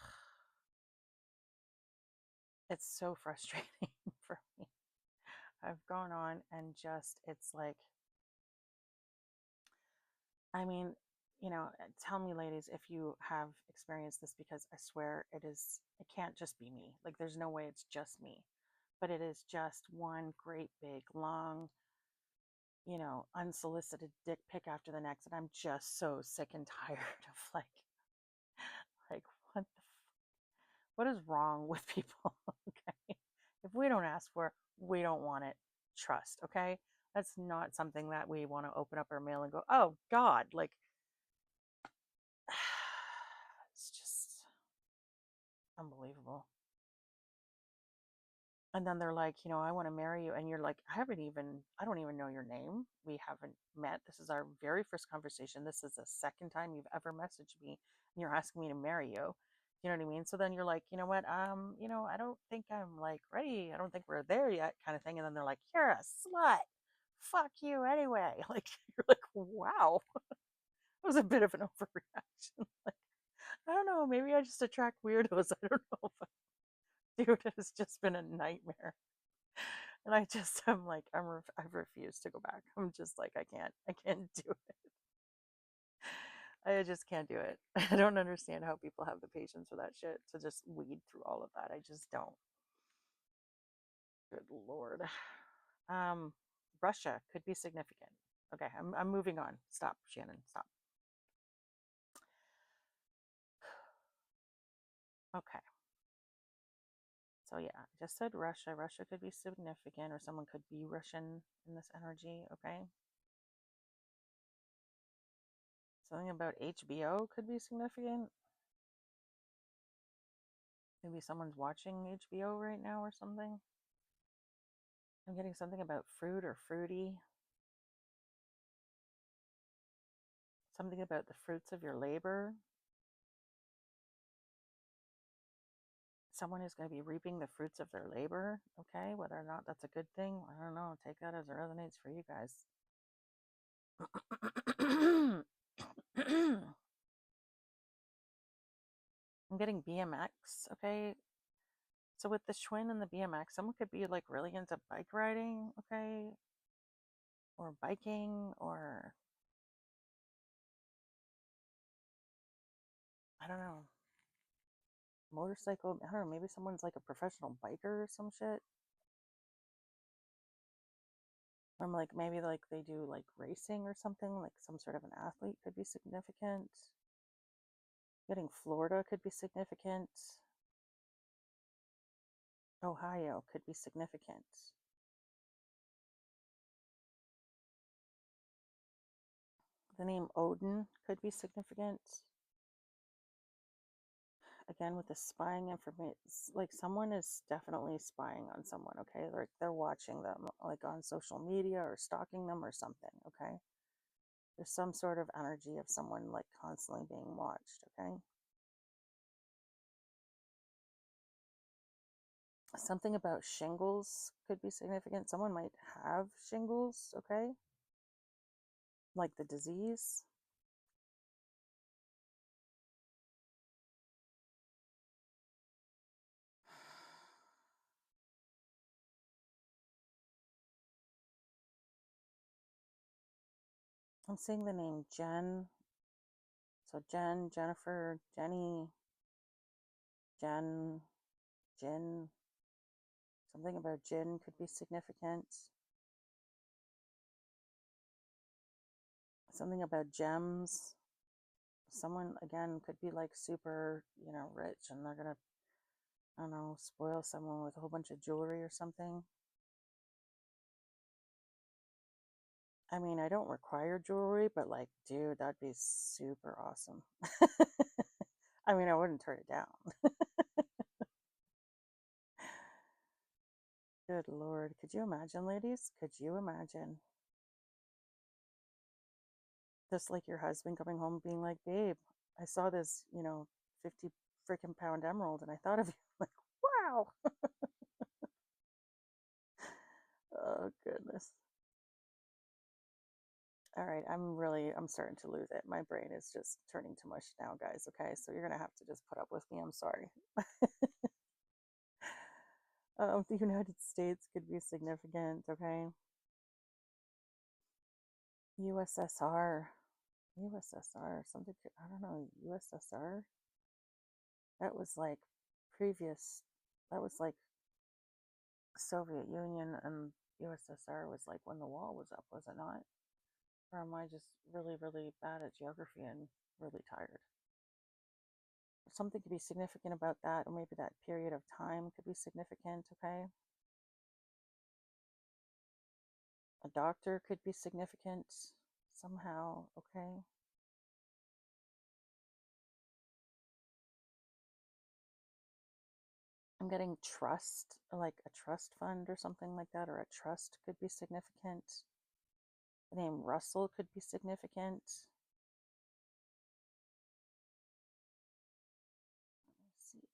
it's so frustrating for me. I've gone on and just it's like I mean, tell me ladies if you have experienced this because I swear it can't just be me. Like there's no way it's just me. But it is just one great big long, unsolicited dick pic after the next and I'm just so sick and tired of like what is wrong with people? Okay. If we don't ask for it, we don't want it. Trust, okay? That's not something that we want to open up our mail and go, oh God, like it's just unbelievable. And then they're like, I want to marry you. And you're like, I don't even know your name. We haven't met. This is our very first conversation. This is the second time you've ever messaged me and you're asking me to marry you. You know what I mean? So then you're like, you know what? I don't think I'm like ready. I don't think we're there yet, kind of thing. And then they're like, you're a slut. Fuck you anyway. Like, you're like, wow. It was a bit of an overreaction. Like, I don't know. Maybe I just attract weirdos. I don't know. Dude, it has just been a nightmare. And I'm like, I've refused to go back. I'm just like, I can't do it. I just can't do it. I don't understand how people have the patience for that shit to just weed through all of that. I just don't. Good Lord. Um, Russia could be significant. Okay, I'm moving on. Stop, Shannon. Stop. Okay. So yeah, I just said Russia. Russia could be significant, or someone could be Russian in this energy. Okay. Something about HBO could be significant. Maybe someone's watching HBO right now or something. I'm getting something about fruit or fruity. Something about the fruits of your labor. Someone is going to be reaping the fruits of their labor. Okay. Whether or not that's a good thing, I don't know. Take that as it resonates for you guys. I'm getting BMX. Okay. So with the Schwinn and the BMX, someone could be like really into bike riding. Okay. Or biking or I don't know. Motorcycle. I don't know. Maybe someone's like a professional biker or some shit. I'm like maybe like they do like racing or something, like some sort of an athlete could be significant. Getting Florida could be significant. Ohio could be significant. The name Odin could be significant. again, with the spying information, like someone is definitely spying on someone, okay? They're watching them, like on social media or stalking them or something, okay? There's some sort of energy of someone like constantly being watched, okay? Something about shingles could be significant. Someone might have shingles, okay? Like the disease. I'm seeing the name Jen. So Jen, Jennifer, Jenny, Jen, Jin. Something about Jin could be significant. Something about gems. Someone, again, could be like super, rich, and they're gonna, I don't know, spoil someone with a whole bunch of jewelry or something. I mean, I don't require jewelry, but like, dude, that'd be super awesome. I mean, I wouldn't turn it down. Good Lord. Could you imagine, ladies? Could you imagine? Just like your husband coming home being like, babe, I saw this, 50 freaking pound emerald and I thought of you. Like, wow. Oh, goodness. All right, I'm starting to lose it. My brain is just turning to mush now, guys. Okay, so you're gonna have to just put up with me. I'm sorry. The United States could be significant. Okay, USSR, USSR, something. I don't know. USSR. That was like previous. That was like Soviet Union, and USSR was like when the wall was up, was it not? Or am I just really, really bad at geography and really tired? Something could be significant about that, or maybe that period of time could be significant, okay? A doctor could be significant somehow, okay? I'm getting trust, like a trust fund or something like that, or a trust could be significant. The name Russell could be significant. Let's see.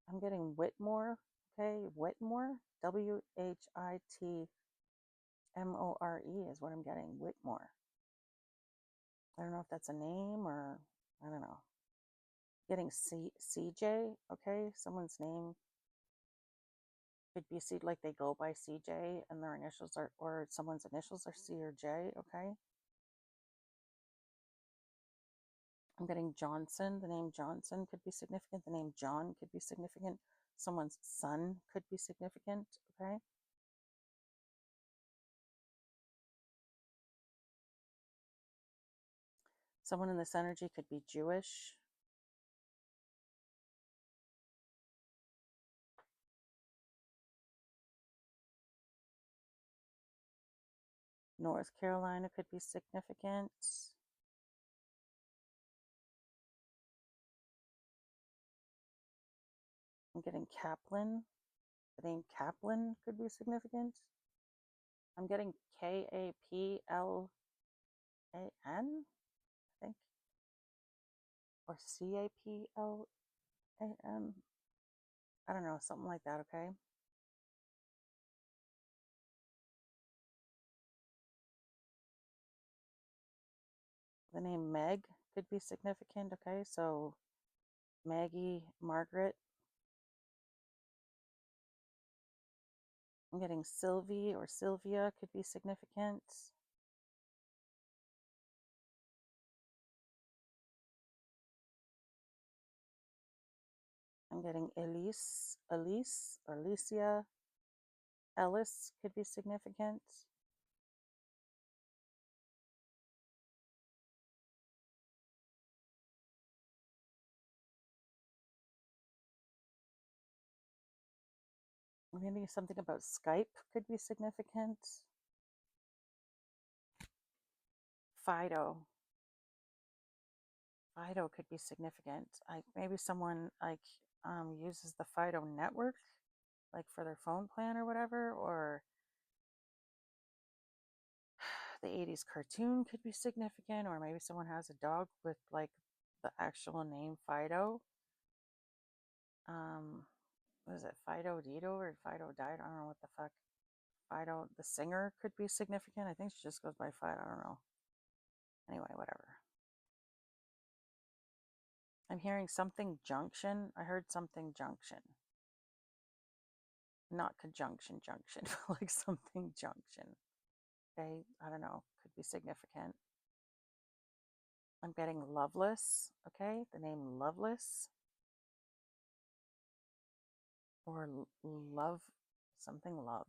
I'm getting Whitmore, okay? Whitmore, Whitmore is what I'm getting, Whitmore. I don't know if that's a name or I don't know. Getting CJ, okay? Someone's name could be C, like they go by CJ and their initials are, or someone's initials are C or J, okay? I'm getting Johnson. The name Johnson could be significant. The name John could be significant. Someone's son could be significant, okay? Someone in this energy could be Jewish. North Carolina could be significant. I'm getting Kaplan. The name Kaplan could be significant. I'm getting Kaplan, I think, or Caplan. I don't know, something like that, okay? The name Meg could be significant, okay? So Maggie, Margaret. I'm getting Sylvie or Sylvia could be significant. I'm getting Elise or Alicia, Ellis could be significant. Maybe something about Skype could be significant. Fido. Fido could be significant. Like maybe someone like uses the Fido network, like for their phone plan or whatever, or the 80s cartoon could be significant, or maybe someone has a dog with like the actual name Fido. What is it, Fido Dido or Fido Dido? I don't know what the fuck. Fido, the singer, could be significant. I think she just goes by Fido. I don't know. Anyway, whatever. I'm hearing something junction. I heard something junction. Not conjunction junction, but like something junction. Okay, I don't know. Could be significant. I'm getting Loveless. Okay, the name Loveless. Or love, something love.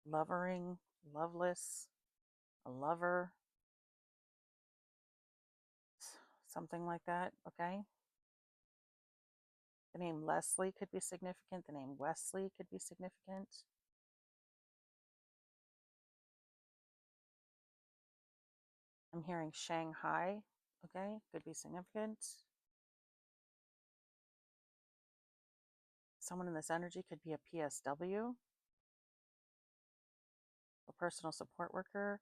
Lovering, loveless, a lover, something like that. Okay. The name Leslie could be significant. The name Wesley could be significant. I'm hearing Shanghai. Okay, could be significant. Someone in this energy could be a PSW, a personal support worker,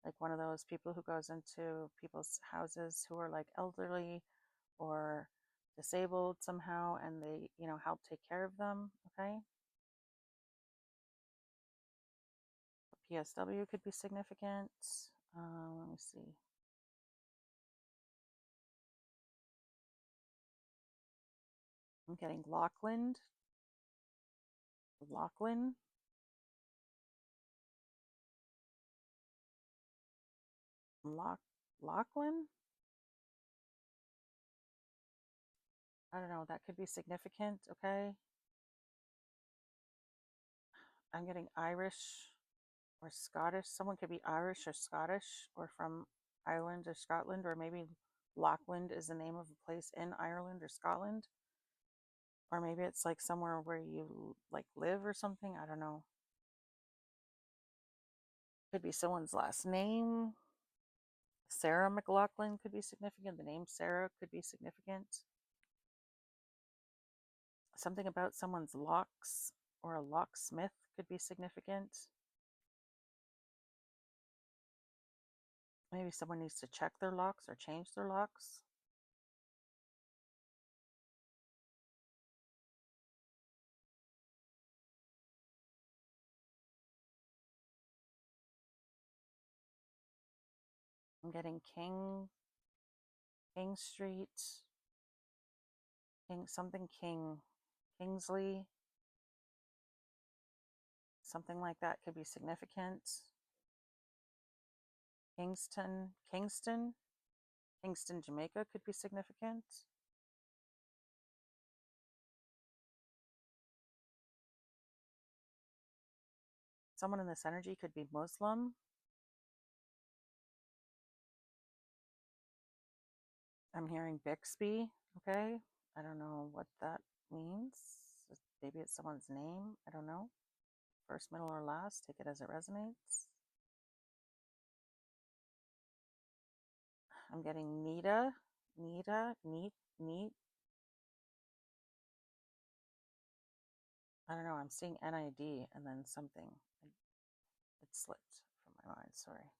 like one of those people who goes into people's houses who are like elderly or disabled somehow, and they, help take care of them. Okay. A PSW could be significant. Let me see. I'm getting Lachlan. Lachlan. Lachlan. I don't know. That could be significant. Okay. I'm getting Irish or Scottish. Someone could be Irish or Scottish or from Ireland or Scotland, or maybe Lachlan is the name of a place in Ireland or Scotland, or maybe it's like somewhere where you like live or something. I don't know. Could be someone's last name. Sarah McLaughlin could be significant. The name Sarah could be significant. Something about someone's locks or a locksmith could be significant. Maybe someone needs to check their locks or change their locks. I'm getting King Street, something King, Kingsley, something like that could be significant. Kingston, Jamaica could be significant. Someone in this energy could be Muslim. I'm hearing Bixby. Okay. I don't know what that means. Maybe it's someone's name. I don't know. First, middle, or last. Take it as it resonates. I'm getting Nita. Neat. I don't know. I'm seeing NID and then something. It slipped from my mind. Sorry.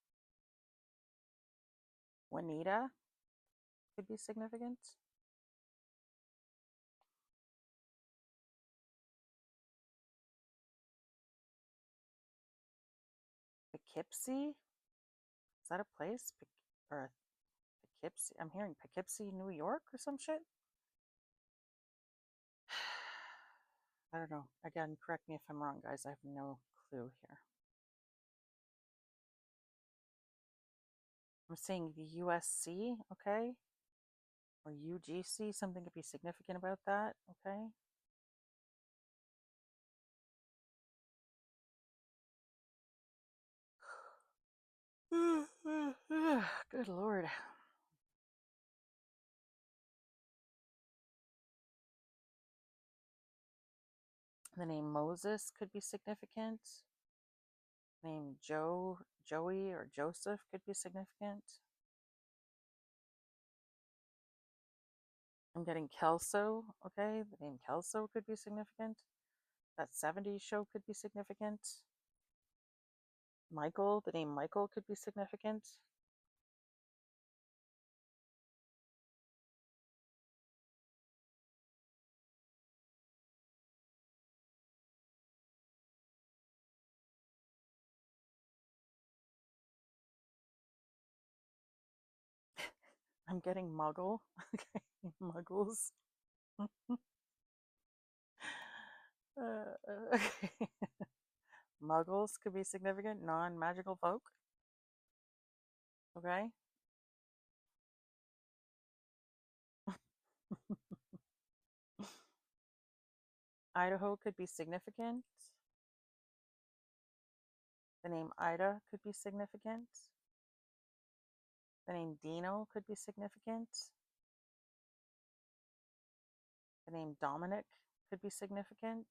Juanita could be significant. Poughkeepsie? Is that a place? Or Poughkeepsie? I'm hearing Poughkeepsie, New York or some shit. I don't know. Again, correct me if I'm wrong, guys. I have no clue here. I'm seeing the USC, okay? Or UGC, something could be significant about that, okay? Good Lord. The name Moses could be significant. The name Joey or Joseph could be significant. I'm getting Kelso. Okay, the name Kelso could be significant. That 70s show could be significant. Michael, the name Michael could be significant. I'm getting Muggle. Okay, Muggles. Okay. Muggles could be significant, non-magical folk. Okay. Idaho could be significant. The name Ida could be significant. The name Dino could be significant. The name Dominic could be significant.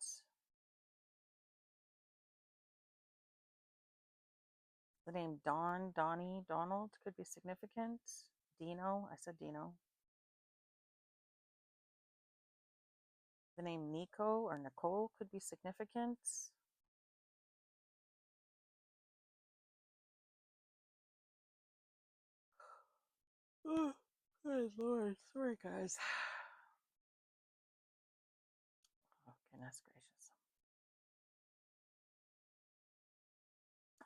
The name Don, Donnie, Donald could be significant. Dino, I said Dino. The name Nico or Nicole could be significant. Oh, good Lord. Sorry, guys. Oh, goodness gracious.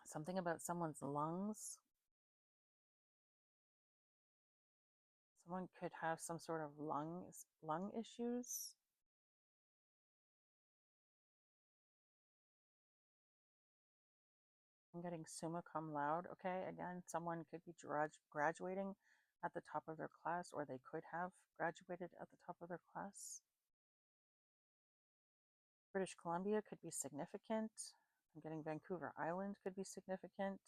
Something about someone's lungs. Someone could have some sort of lung issues. I'm getting summa cum laude. Okay, again, someone could be graduating at the top of their class, or they could have graduated at the top of their class. British Columbia could be significant. I'm getting Vancouver Island could be significant.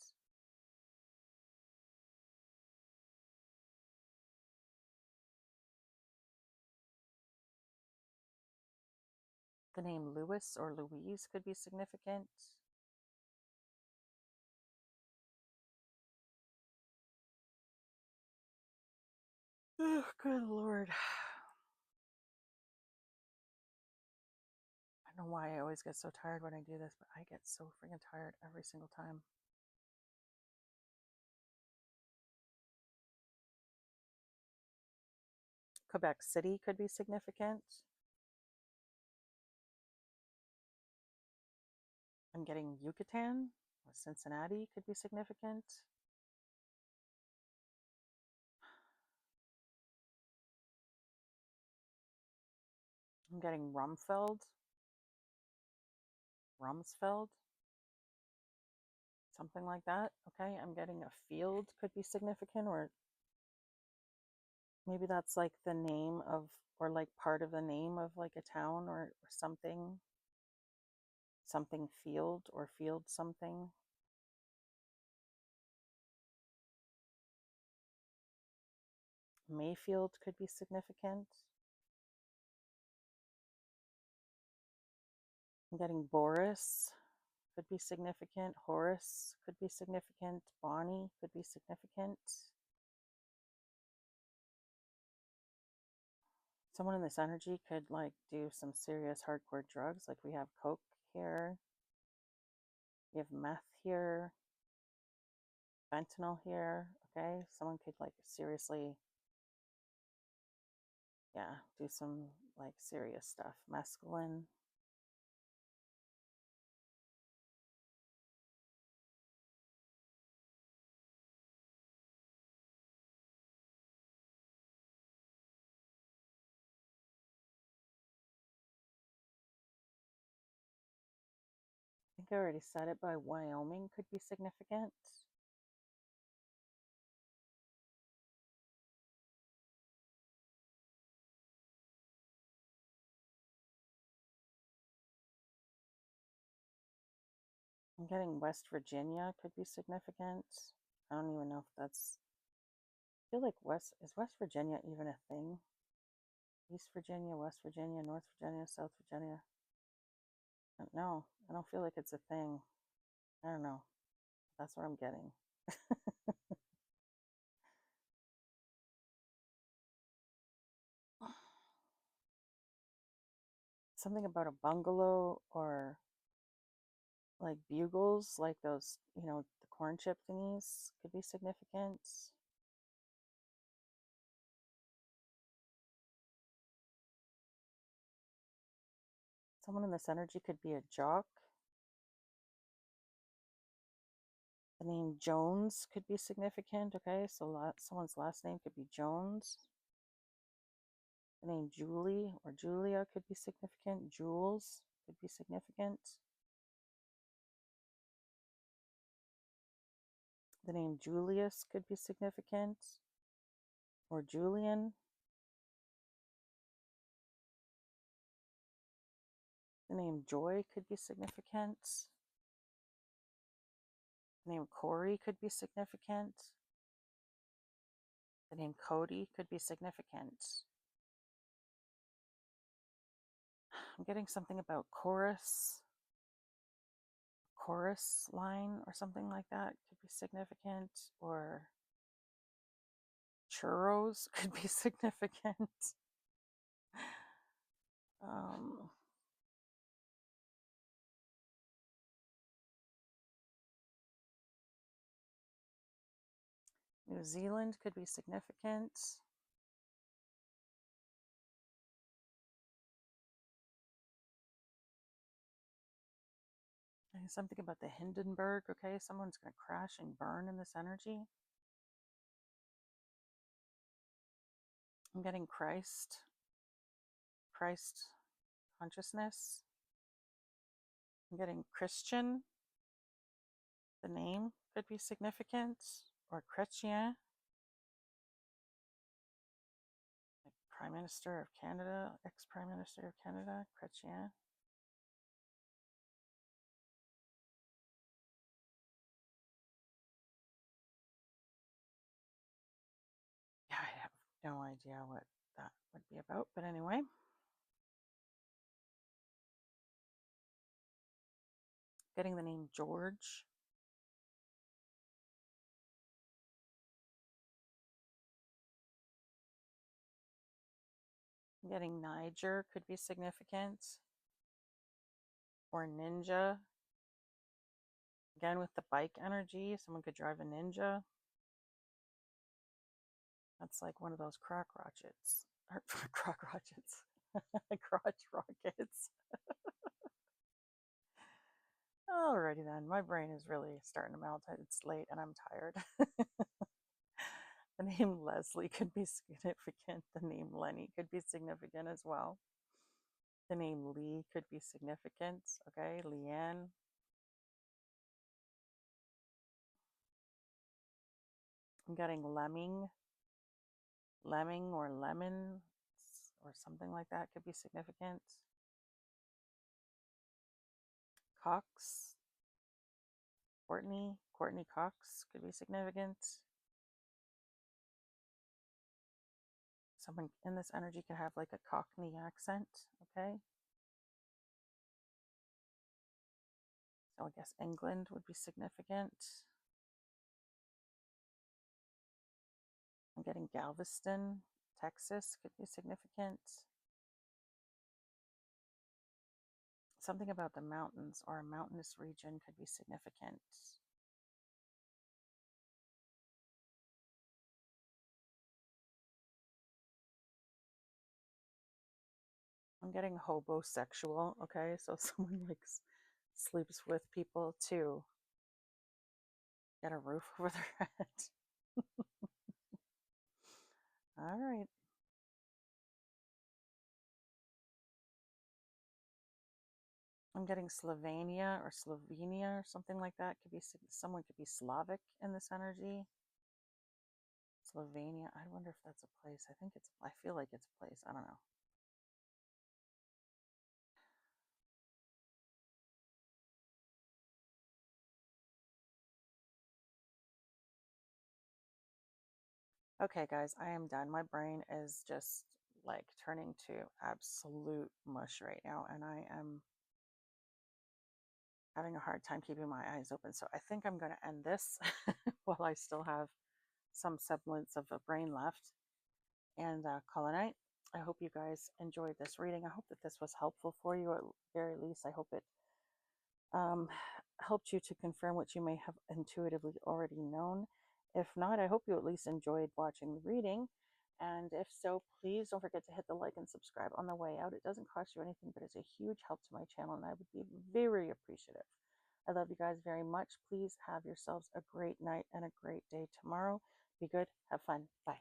The name Louis or Louise could be significant. Oh, good Lord. I don't know why I always get so tired when I do this, but I get so freaking tired every single time. Quebec City could be significant. I'm getting Yucatan or Cincinnati could be significant. I'm getting Rumsfeld, something like that. Okay, I'm getting a field could be significant, or maybe that's like the name of, or like part of the name of like a town or something. Something field or field something. Mayfield could be significant. I'm getting Boris could be significant. Horace could be significant. Bonnie could be significant. Someone in this energy could like do some serious hardcore drugs. Like we have coke here, we have meth here, fentanyl here. Okay, someone could like seriously, yeah, do some like serious stuff. Mescaline. I think I already said it, but Wyoming could be significant. I'm getting West Virginia could be significant. I don't even know if that's. I feel like is West Virginia even a thing? East Virginia, West Virginia, North Virginia, South Virginia. No, I don't feel like it's a thing. I don't know. That's what I'm getting. something about a bungalow or like bugles, like those, the corn chip thingies could be significant. Someone in this energy could be a jock. The name Jones could be significant, okay? So someone's last name could be Jones. The name Julie or Julia could be significant. Jules could be significant. The name Julius could be significant. Or Julian. The name Joy could be significant. The name Corey could be significant. The name Cody could be significant. I'm getting something about chorus line or something like that could be significant, or churros could be significant. New Zealand could be significant. And something about the Hindenburg, okay? Someone's going to crash and burn in this energy. I'm getting Christ consciousness. I'm getting Christian. The name could be significant, or Chrétien, like Prime Minister of Canada, ex-Prime Minister of Canada, Chrétien. Yeah, I have no idea what that would be about, but anyway. Getting the name George. Getting Niger could be significant. Or Ninja. Again, with the bike energy, someone could drive a Ninja. That's like one of those crock rockets. Or crock rockets. Crotch rockets. Alrighty then. My brain is really starting to melt. It's late and I'm tired. The name Leslie could be significant. The name Lenny could be significant as well. The name Lee could be significant. Okay, Leanne. I'm getting lemming or lemon or something like that could be significant. Cox. Courtney Cox could be significant. Someone in this energy could have like a Cockney accent, okay? So I guess England would be significant. I'm getting Galveston, Texas could be significant. Something about the mountains or a mountainous region could be significant. I'm getting hobosexual, okay? So someone like sleeps with people to get a roof over their head. All right. I'm getting Slovenia or Slovenia or something like that. Could be someone could be Slavic in this energy. Slovenia. I wonder if that's a place. I feel like it's a place. I don't know. Okay, guys, I am done. My brain is just like turning to absolute mush right now, and I am having a hard time keeping my eyes open. So I think I'm going to end this while I still have some semblance of a brain left and call it a night. I hope you guys enjoyed this reading. I hope that this was helpful for you, or at very least, I hope it um, helped you to confirm what you may have intuitively already known. If not, I hope you at least enjoyed watching the reading. And if so, please don't forget to hit the like and subscribe on the way out. It doesn't cost you anything, but it's a huge help to my channel, and I would be very appreciative. I love you guys very much. Please have yourselves a great night and a great day tomorrow. Be good. Have fun. Bye.